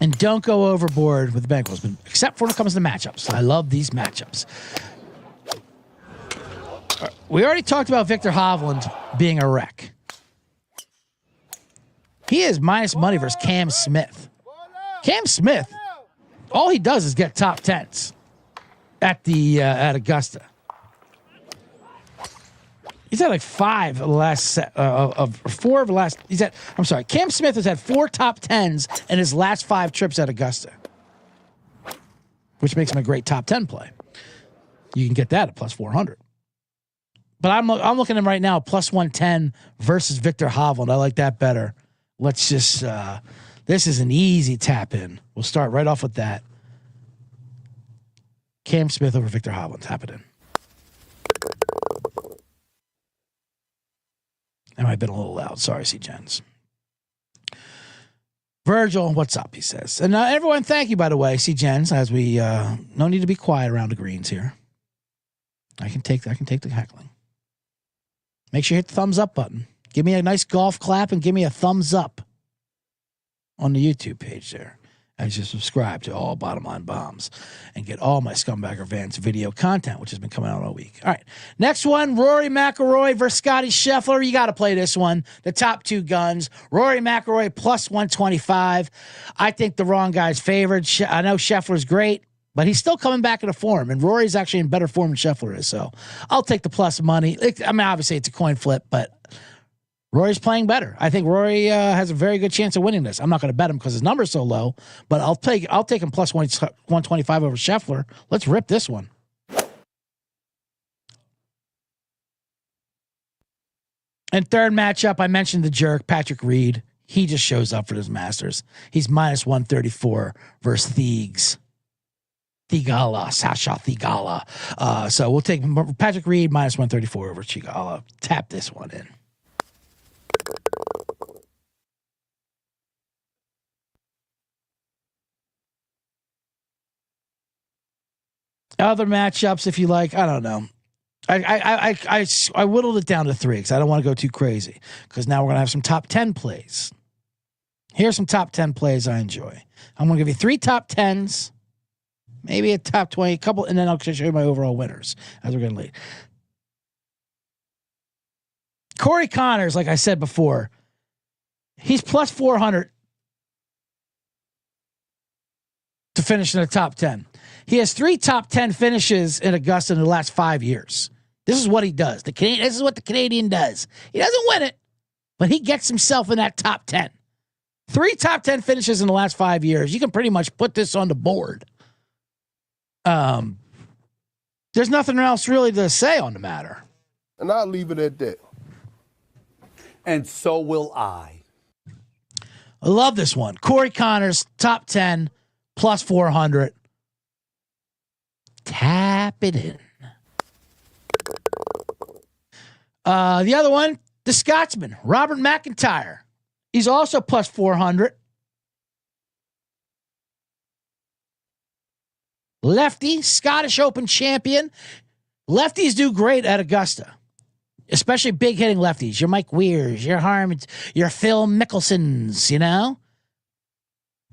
And don't go overboard with the Bengals, except for when it comes to matchups. I love these matchups. We already talked about Victor Hovland being a wreck. He is minus money versus Cam Smith. Cam Smith, all he does is get top tens at Augusta. He's had like 5 of the last of 4 of the last. Cam Smith has had 4 top tens in his last 5 trips at Augusta, which makes him a great top 10 play. You can get that at plus 400. But I'm looking at him right now, plus 110 versus Victor Hovland. I like that better. Let's just, this is an easy tap in. We'll start right off with that. Cam Smith over Victor Hovland. Tap it in. That might have been a little loud. Sorry, C-Gens. Virgil, what's up, he says. And everyone, thank you, by the way, C-Gens, as we, no need to be quiet around the greens here. I can take the heckling. Make sure you hit the thumbs up button. Give me a nice golf clap and give me a thumbs up on the YouTube page there. As you subscribe to all Bottom Line Bombs and get all my Scumbagger Vance video content, which has been coming out all week. All right. Next one, Rory McIlroy versus Scotty Scheffler. You got to play this one. The top 2 guns. Rory McIlroy plus 125. I think the wrong guy's favored. I know Scheffler's great, but he's still coming back into form, and Rory's actually in better form than Scheffler is. So I'll take the plus money. Obviously it's a coin flip, but Rory's playing better. I think Rory has a very good chance of winning this. I'm not going to bet him because his number's so low, but I'll take him plus 125 over Scheffler. Let's rip this one. And third matchup, I mentioned the jerk, Patrick Reed. He just shows up for this Masters. He's minus 134 versus Sasha Theegala. So we'll take Patrick Reed minus 134 over Theegala. Tap this one in. Other matchups, if you like, I don't know. I whittled it down to 3 because I don't want to go too crazy. Because now we're gonna have some top 10 plays. Here's some top 10 plays I enjoy. I'm gonna give you 3 top 10s, maybe a top 20, a couple, and then I'll show you my overall winners as we're getting late. Corey Connors, like I said before, he's plus 400 to finish in the top 10. He has 3 top 10 finishes in Augusta in the last 5 years. This is what he does. This is what the Canadian does. He doesn't win it, but he gets himself in that top 10. 3 top 10 finishes in the last 5 years. You can pretty much put this on the board. There's nothing else really to say on the matter. And I'll leave it at that. And so will I. I love this one. Corey Connors, top 10, plus 400. Tap it in. The other one, the Scotsman, Robert McIntyre. He's also plus 400. Lefty, Scottish Open champion. Lefties do great at Augusta, especially big hitting lefties. Your Mike Weirs, your Harmons, your Phil Mickelsons, you know?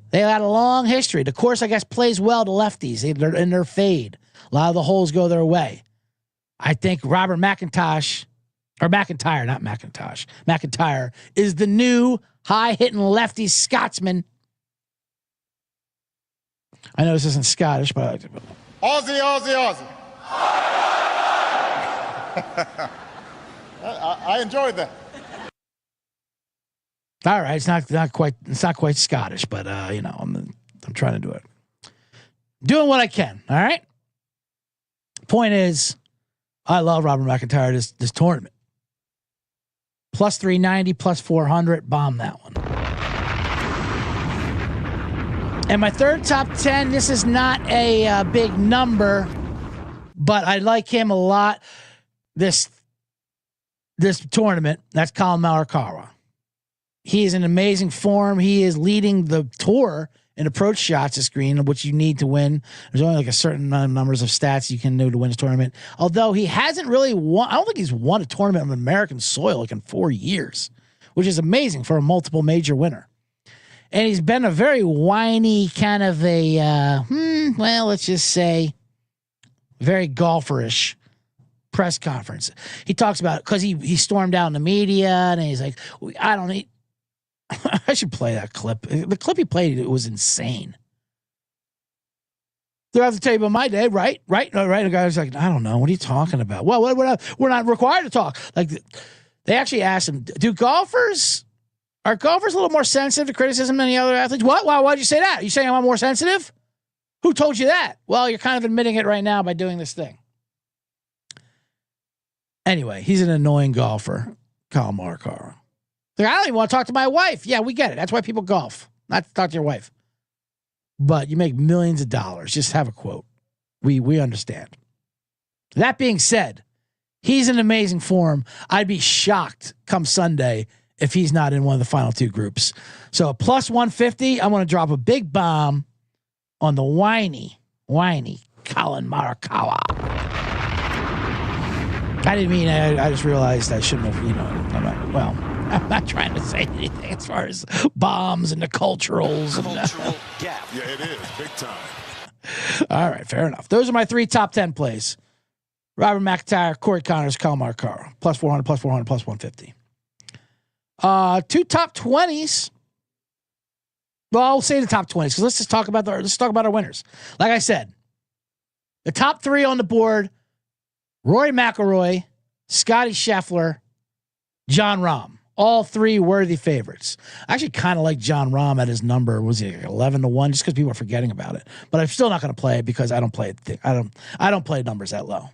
They had a long history. The course, I guess, plays well to lefties. They're in their fade. A lot of the holes go their way. I think Robert McIntyre, not McIntosh. McIntyre is the new high-hitting lefty Scotsman. I know this isn't Scottish, but... Aussie, Aussie, Aussie. I enjoyed that. All right, it's not quite Scottish, but I'm trying to do it. Doing what I can, all right? Point is, I love Robert McIntyre this tournament. Plus 390, plus 400, bomb that one. And my third top 10, this is not a big number, but I like him a lot this tournament. That's Colin Morikawa. He is in amazing form. He is leading the tour in approach shots to screen, which you need to win. There's only like a certain numbers of stats you can do to win a tournament. Although he hasn't really won, I don't think he's won a tournament on American soil like in 4 years, which is amazing for a multiple major winner. And he's been a very whiny kind of a, well, let's just say, very golferish press conference. He talks about because he stormed out in the media and he's like, I don't need. I should play that clip. The clip he played, it was insane. They're at the table of my day, right? The guy's like, I don't know. What are you talking about? Well, we're not required to talk. Like, they actually asked him, are golfers a little more sensitive to criticism than the other athletes? What? Why'd you say that? You saying I'm more sensitive? Who told you that? Well, you're kind of admitting it right now by doing this thing. Anyway, he's an annoying golfer, Colin Morikawa. Like, I don't even want to talk to my wife. Yeah, we get it. That's why people golf, not to talk to your wife. But you make millions of dollars. Just have a quote. We understand. That being said, he's in amazing form. I'd be shocked come Sunday if he's not in one of the final two groups. So a plus 150, I'm going to drop a big bomb on the whiny Colin Morikawa. I didn't mean I just realized I shouldn't have, I'm not trying to say anything as far as bombs and the culturals. Cultural gap. Yeah, it is. Big time. All right, fair enough. Those are my 3 top 10 plays. Robert McIntyre, Corey Connors, Colin Morikawa. Plus 400, plus 400, plus 150. 2 top 20s. Well, I'll say the top 20s because let's talk about our winners. Like I said, the top 3 on the board: Rory McIlroy, Scotty Scheffler, Jon Rahm. All 3 worthy favorites. I actually kind of like Jon Rahm at his number. Was he like 11-1? Just because people are forgetting about it. But I'm still not going to play it because I don't play it. I don't play numbers that low.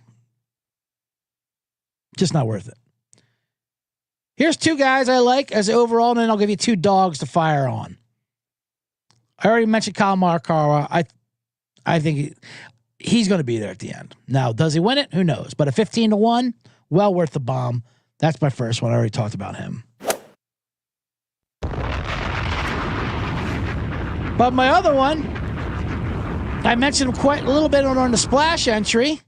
Just not worth it. Here's 2 guys I like as overall, and then I'll give you 2 dogs to fire on. I already mentioned Colin Morikawa. I think he's going to be there at the end. Now, does he win it? Who knows? But a 15-1, well worth the bomb. That's my first one. I already talked about him. But my other one, I mentioned him quite a little bit on the splash entry.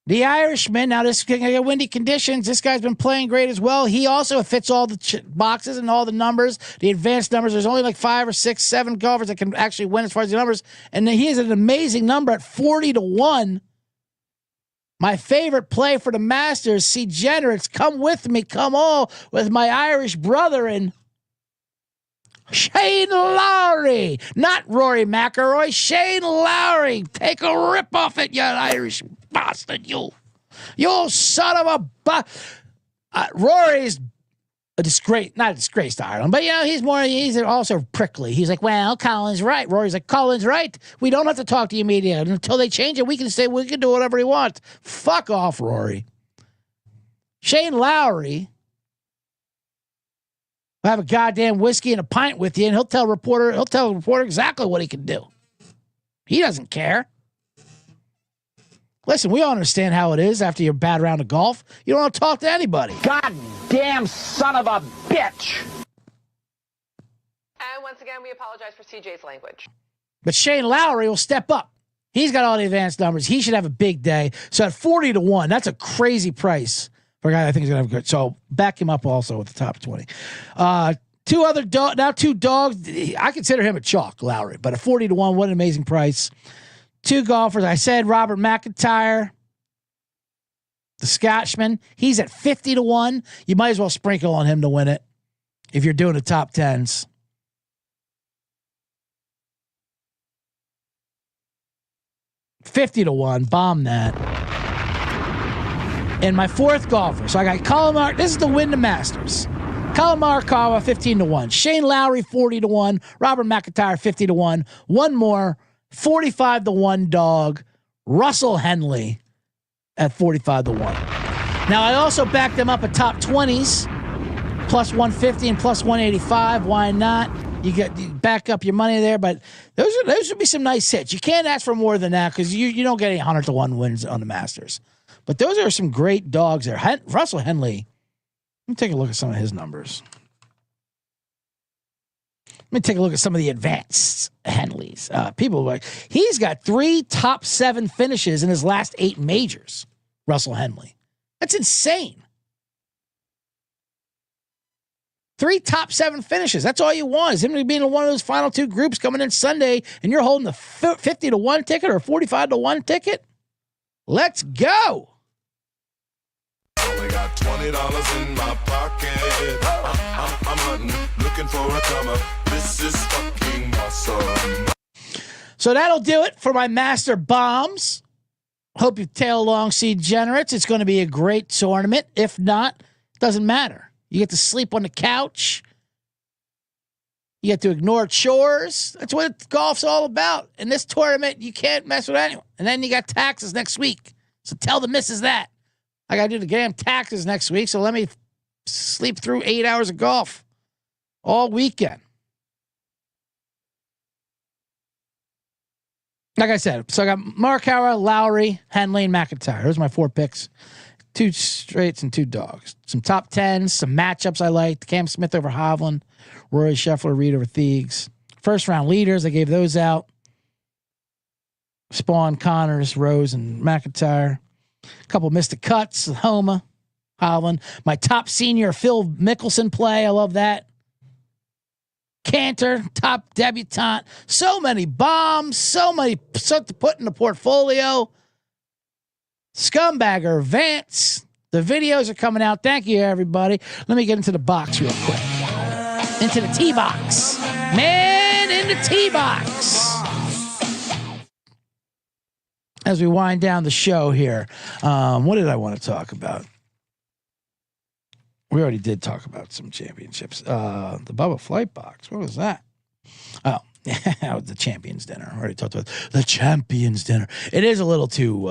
The Irishman. Now, this is going to get windy conditions. This guy's been playing great as well. He also fits all the boxes and all the numbers, the advanced numbers. There's only like 5 or 6, 7 golfers that can actually win as far as the numbers. And then he is an amazing number at 40-1. My favorite play for the Masters, see Generates, come with me, come all with my Irish brother and Shane Lowry. Not Rory McIlroy, Shane Lowry. Take a rip off it, you Irish bastard, you son of a... Rory's a disgrace, not a disgrace to Ireland, but he's also prickly. He's like, well, Colin's right. Rory's like, Colin's right. We don't have to talk to you media until they change it. We can do whatever we want. Fuck off, Rory. Shane Lowry will have a goddamn whiskey and a pint with you, and he'll tell the reporter exactly what he can do. He doesn't care. Listen, we all understand how it is after your bad round of golf. You don't want to talk to anybody. Goddamn son of a bitch. And once again, we apologize for CJ's language. But Shane Lowry will step up. He's got all the advanced numbers. He should have a big day. So at 40-1, that's a crazy price for a guy I think is going to have good. So back him up also with the top 20. 2 other now 2 dogs. I consider him a chalk, Lowry, but at 40-1, what an amazing price. 2 golfers. I said Robert McIntyre, the Scotchman. He's at 50-1. You might as well sprinkle on him to win it if you're doing the top 10s. $50-1. Bomb that. And my 4th golfer. So I got Colin Morikawa. This is the win the Masters. Colin Morikawa 15-1. Shane Lowry 40-1. Robert McIntyre 50-1. One more. 45-1 dog, Russell Henley at 45-1. Now, I also backed them up at top 20s, plus 150 and plus 185. Why not? You back up your money there, but those would be some nice hits. You can't ask for more than that because you don't get any 100-1 wins on the Masters. But those are some great dogs there. Russell Henley, let me take a look at some of his numbers. Let me take a look at some of the advanced Henleys. People are like, he's got 3 top 7 finishes in his last 8 majors, Russell Henley. That's insane. 3 top 7 finishes. That's all you want, is him to be in one of those final 2 groups coming in Sunday, and you're holding the 50-1 ticket or 45-1 ticket. Let's go. Only got $20 in my pocket. I'm hunting, looking for a comer. This is fucking awesome. So that'll do it for my Master Bombs. Hope you tail along, see Degenerates. It's going to be a great tournament. If not, doesn't matter. You get to sleep on the couch. You get to ignore chores. That's what golf's all about. In this tournament, you can't mess with anyone. And then you got taxes next week. So tell the missus that. I got to do the damn taxes next week, so let me sleep through 8 hours of golf all weekend. Like I said, so I got Morikawa, Lowry, Henley, and McIntyre. Those are my 4 picks. 2 straights and 2 dogs. Some top 10s, some matchups I liked. Cam Smith over Hovland, Rory Scheffler, Reed over Thiegs. First round leaders, I gave those out. Spawn, Connors, Rose, and McIntyre. A couple missed the cuts. Homa, Hovland. My top senior, Phil Mickelson play. I love that. Cantor, top debutante. So many bombs. So many stuff to put in the portfolio. Scumbagger Vance. The videos are coming out. Thank you, everybody. Let me get into the box real quick. Into the tee box. Man in the tee box. As we wind down the show here, what did I want to talk about? We already did talk about some championships. The Bubba Flight box. What was that? Oh, the Champions Dinner. I already talked about the Champions Dinner. It is a little too...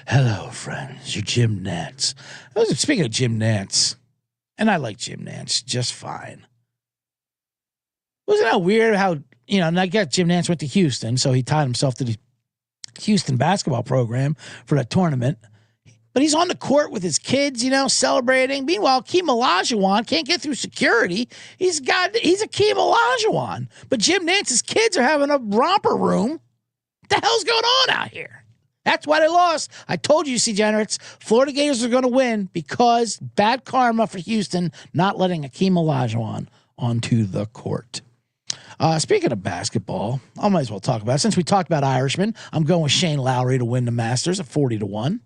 hello, friends. You're Jim Nantz. Speaking of Jim Nantz, and I like Jim Nantz just fine. Wasn't that weird how, and I guess Jim Nantz went to Houston, so he tied himself to the Houston basketball program for that tournament. But he's on the court with his kids, celebrating. Meanwhile, Akeem Olajuwon can't get through security. He's a Akeem Olajuwon. But Jim Nantz's kids are having a romper room. What the hell's going on out here? That's why they lost. I told you, degenerates, Florida Gators are going to win because bad karma for Houston not letting Akeem Olajuwon onto the court. Speaking of basketball, I might as well talk about it. Since we talked about Irishmen, I'm going with Shane Lowry to win the Masters at 40-1.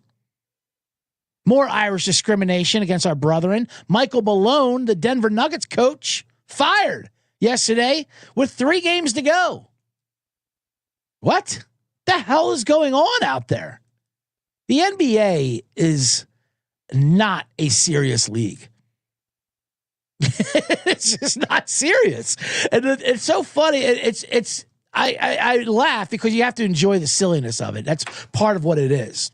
More Irish discrimination against our brethren. Michael Malone, the Denver Nuggets coach, fired yesterday with 3 games to go. What the hell is going on out there? The NBA is not a serious league. It's just not serious. And it's so funny. I laugh because you have to enjoy the silliness of it. That's part of what it is.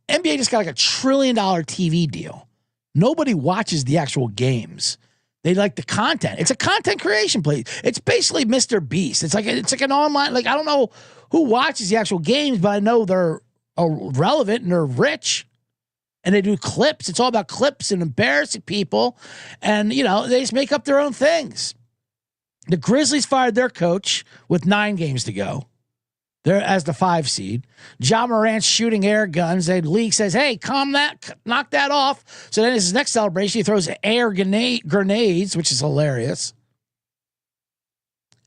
NBA just got like $1 trillion TV deal. Nobody watches the actual games. They like the content. It's a content creation place. It's basically Mr. Beast. It's like an online, I don't know who watches the actual games, but I know they're relevant and they're rich. And they do clips. It's all about clips and embarrassing people. And, they just make up their own things. The Grizzlies fired their coach with 9 games to go. They're as the 5 seed. Ja Morant's shooting air guns. The league says, hey, knock that off. So then his next celebration, he throws air grenades, which is hilarious.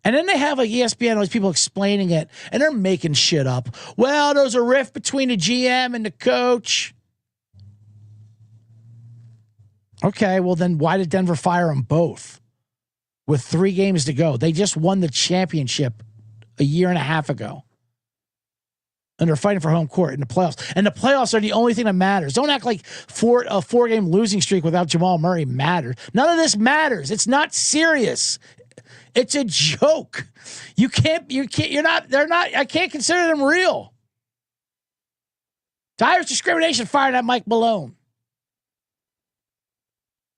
And then they have ESPN, all these people explaining it, and they're making shit up. Well, there's a rift between the GM and the coach. Okay, well then why did Denver fire them both with 3 games to go? They just won the championship a year and a half ago. And they're fighting for home court in the playoffs. And the playoffs are the only thing that matters. Don't act like a 4-game losing streak without Jamal Murray matters. None of this matters. It's not serious. It's a joke. I can't consider them real. Irish discrimination fired at Mike Malone.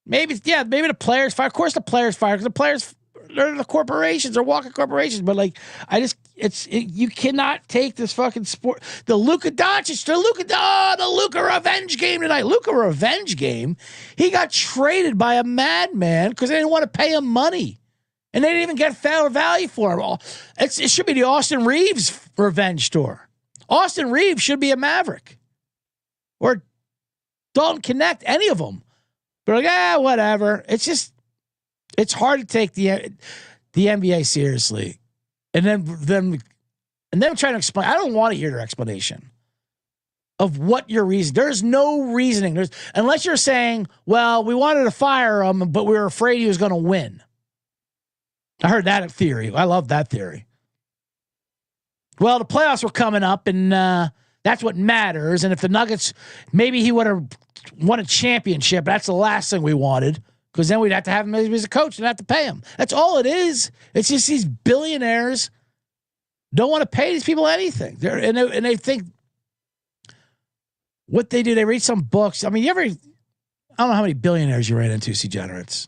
Maybe the players fire. Of course the players fire because the players they're the corporations. They're walking corporations. But like, you cannot take this fucking sport. The Luka Doncic, the Luka revenge game tonight. Luka revenge game. He got traded by a madman because they didn't want to pay him money. And they didn't even get fair value for him. It should be the Austin Reeves revenge tour. Austin Reeves should be a Maverick. Or Dalton Connect, any of them. But like, whatever. It's hard to take the NBA seriously. And then trying to explain. I don't want to hear their explanation of what your reason. There's no reasoning. Unless you're saying, well, we wanted to fire him, but we were afraid he was going to win. I heard that theory. I love that theory. Well, the playoffs were coming up, and that's what matters. And if the Nuggets, maybe he would have won a championship. That's the last thing we wanted, because then we'd have to have him as a coach and have to pay him. That's all it is. It's just these billionaires don't want to pay these people anything. And they think what they do. They read some books. I mean, I don't know how many billionaires you ran into, degenerates.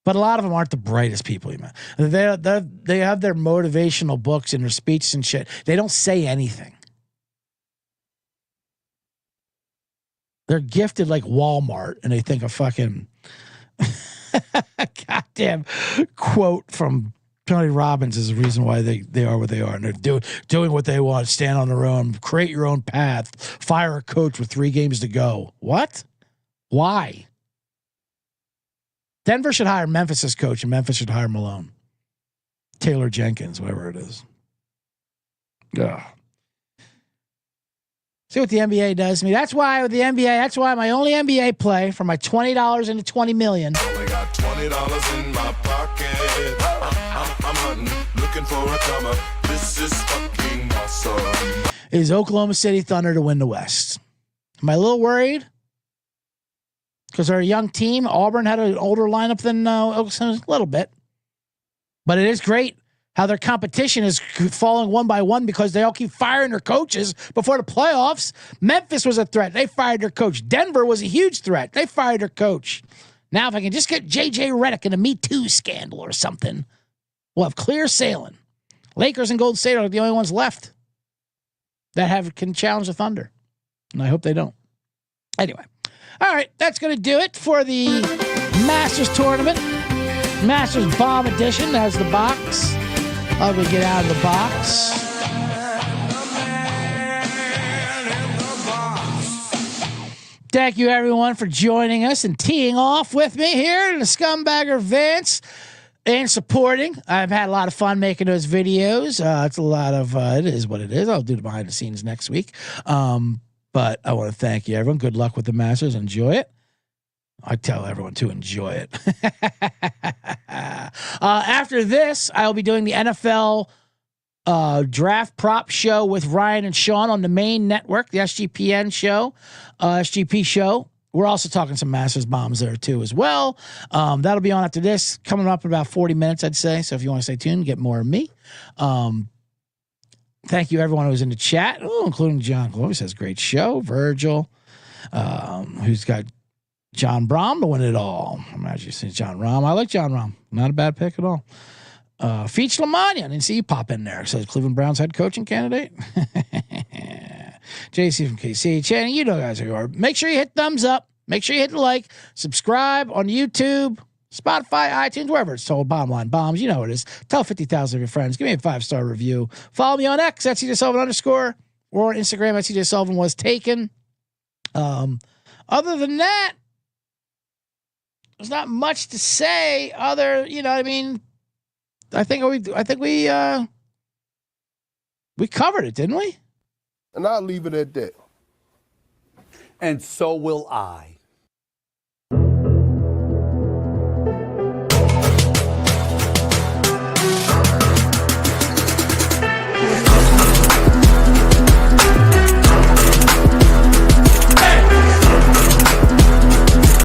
But a lot of them aren't the brightest people, you know. They have their motivational books and their speeches and shit. They don't say anything. They're gifted like Walmart, and they think a fucking goddamn quote from Tony Robbins is the reason why they are what they are, and they're doing what they want. Stand on their own, create your own path, fire a coach with 3 games to go. What? Why? Denver should hire Memphis as coach, and Memphis should hire Malone. Taylor Jenkins, whatever it is. Ugh. See what the NBA does to me. That's why with the NBA, that's why my only NBA play for my $20 into $20 million. Only got $20 in my pocket. I'm hunting, looking for a come up. This is fucking awesome. Is Oklahoma City Thunder to win the West? Am I a little worried? Because they're a young team. Auburn had an older lineup than Oklahoma, a little bit. But it is great how their competition is falling one by one because they all keep firing their coaches before the playoffs. Memphis was a threat. They fired their coach. Denver was a huge threat. They fired their coach. Now, if I can just get J.J. Redick in a Me Too scandal or something, we'll have clear sailing. Lakers and Golden State are the only ones left that can challenge the Thunder. And I hope they don't. Anyway. All right, that's going to do it for the Masters Tournament. Masters Bomb Edition has the box. I'll go get out of the box. Thank you, everyone, for joining us and teeing off with me here in the Scumbagger Vance and supporting. I've had a lot of fun making those videos. It's a lot of, it is what it is. I'll do the behind the scenes next week. But I want to thank you, everyone. Good luck with the Masters. Enjoy it. I tell everyone to enjoy it. After this, I'll be doing the NFL draft prop show with Ryan and Sean on the main network, the SGPN show, SGP show. We're also talking some Masters bombs there too as well. That'll be on after this, coming up in about 40 minutes, I'd say. So if you want to stay tuned, get more of me. Thank you, everyone who was in the chat, including John Glover says, great show. Virgil, who's got John Rahm to win it all. Imagine you see John Rahm. I like John Rahm. Not a bad pick at all. Feach Lamagna, I didn't see you pop in there. Says Cleveland Browns head coaching candidate. JC from KC. Channing, you know guys who you are. Make sure you hit thumbs up. Make sure you hit the like. Subscribe on YouTube, Spotify, iTunes, wherever it's told. Bottom line bombs. You know what it is. Tell 50,000 of your friends. Give me a 5-star review. Follow me on X at CJSullivan_ or on Instagram at CJ Sullivan was taken. Other than that, there's not much to say other, you know what I mean? I think we covered it, didn't we? And I'll leave it at that. And so will I.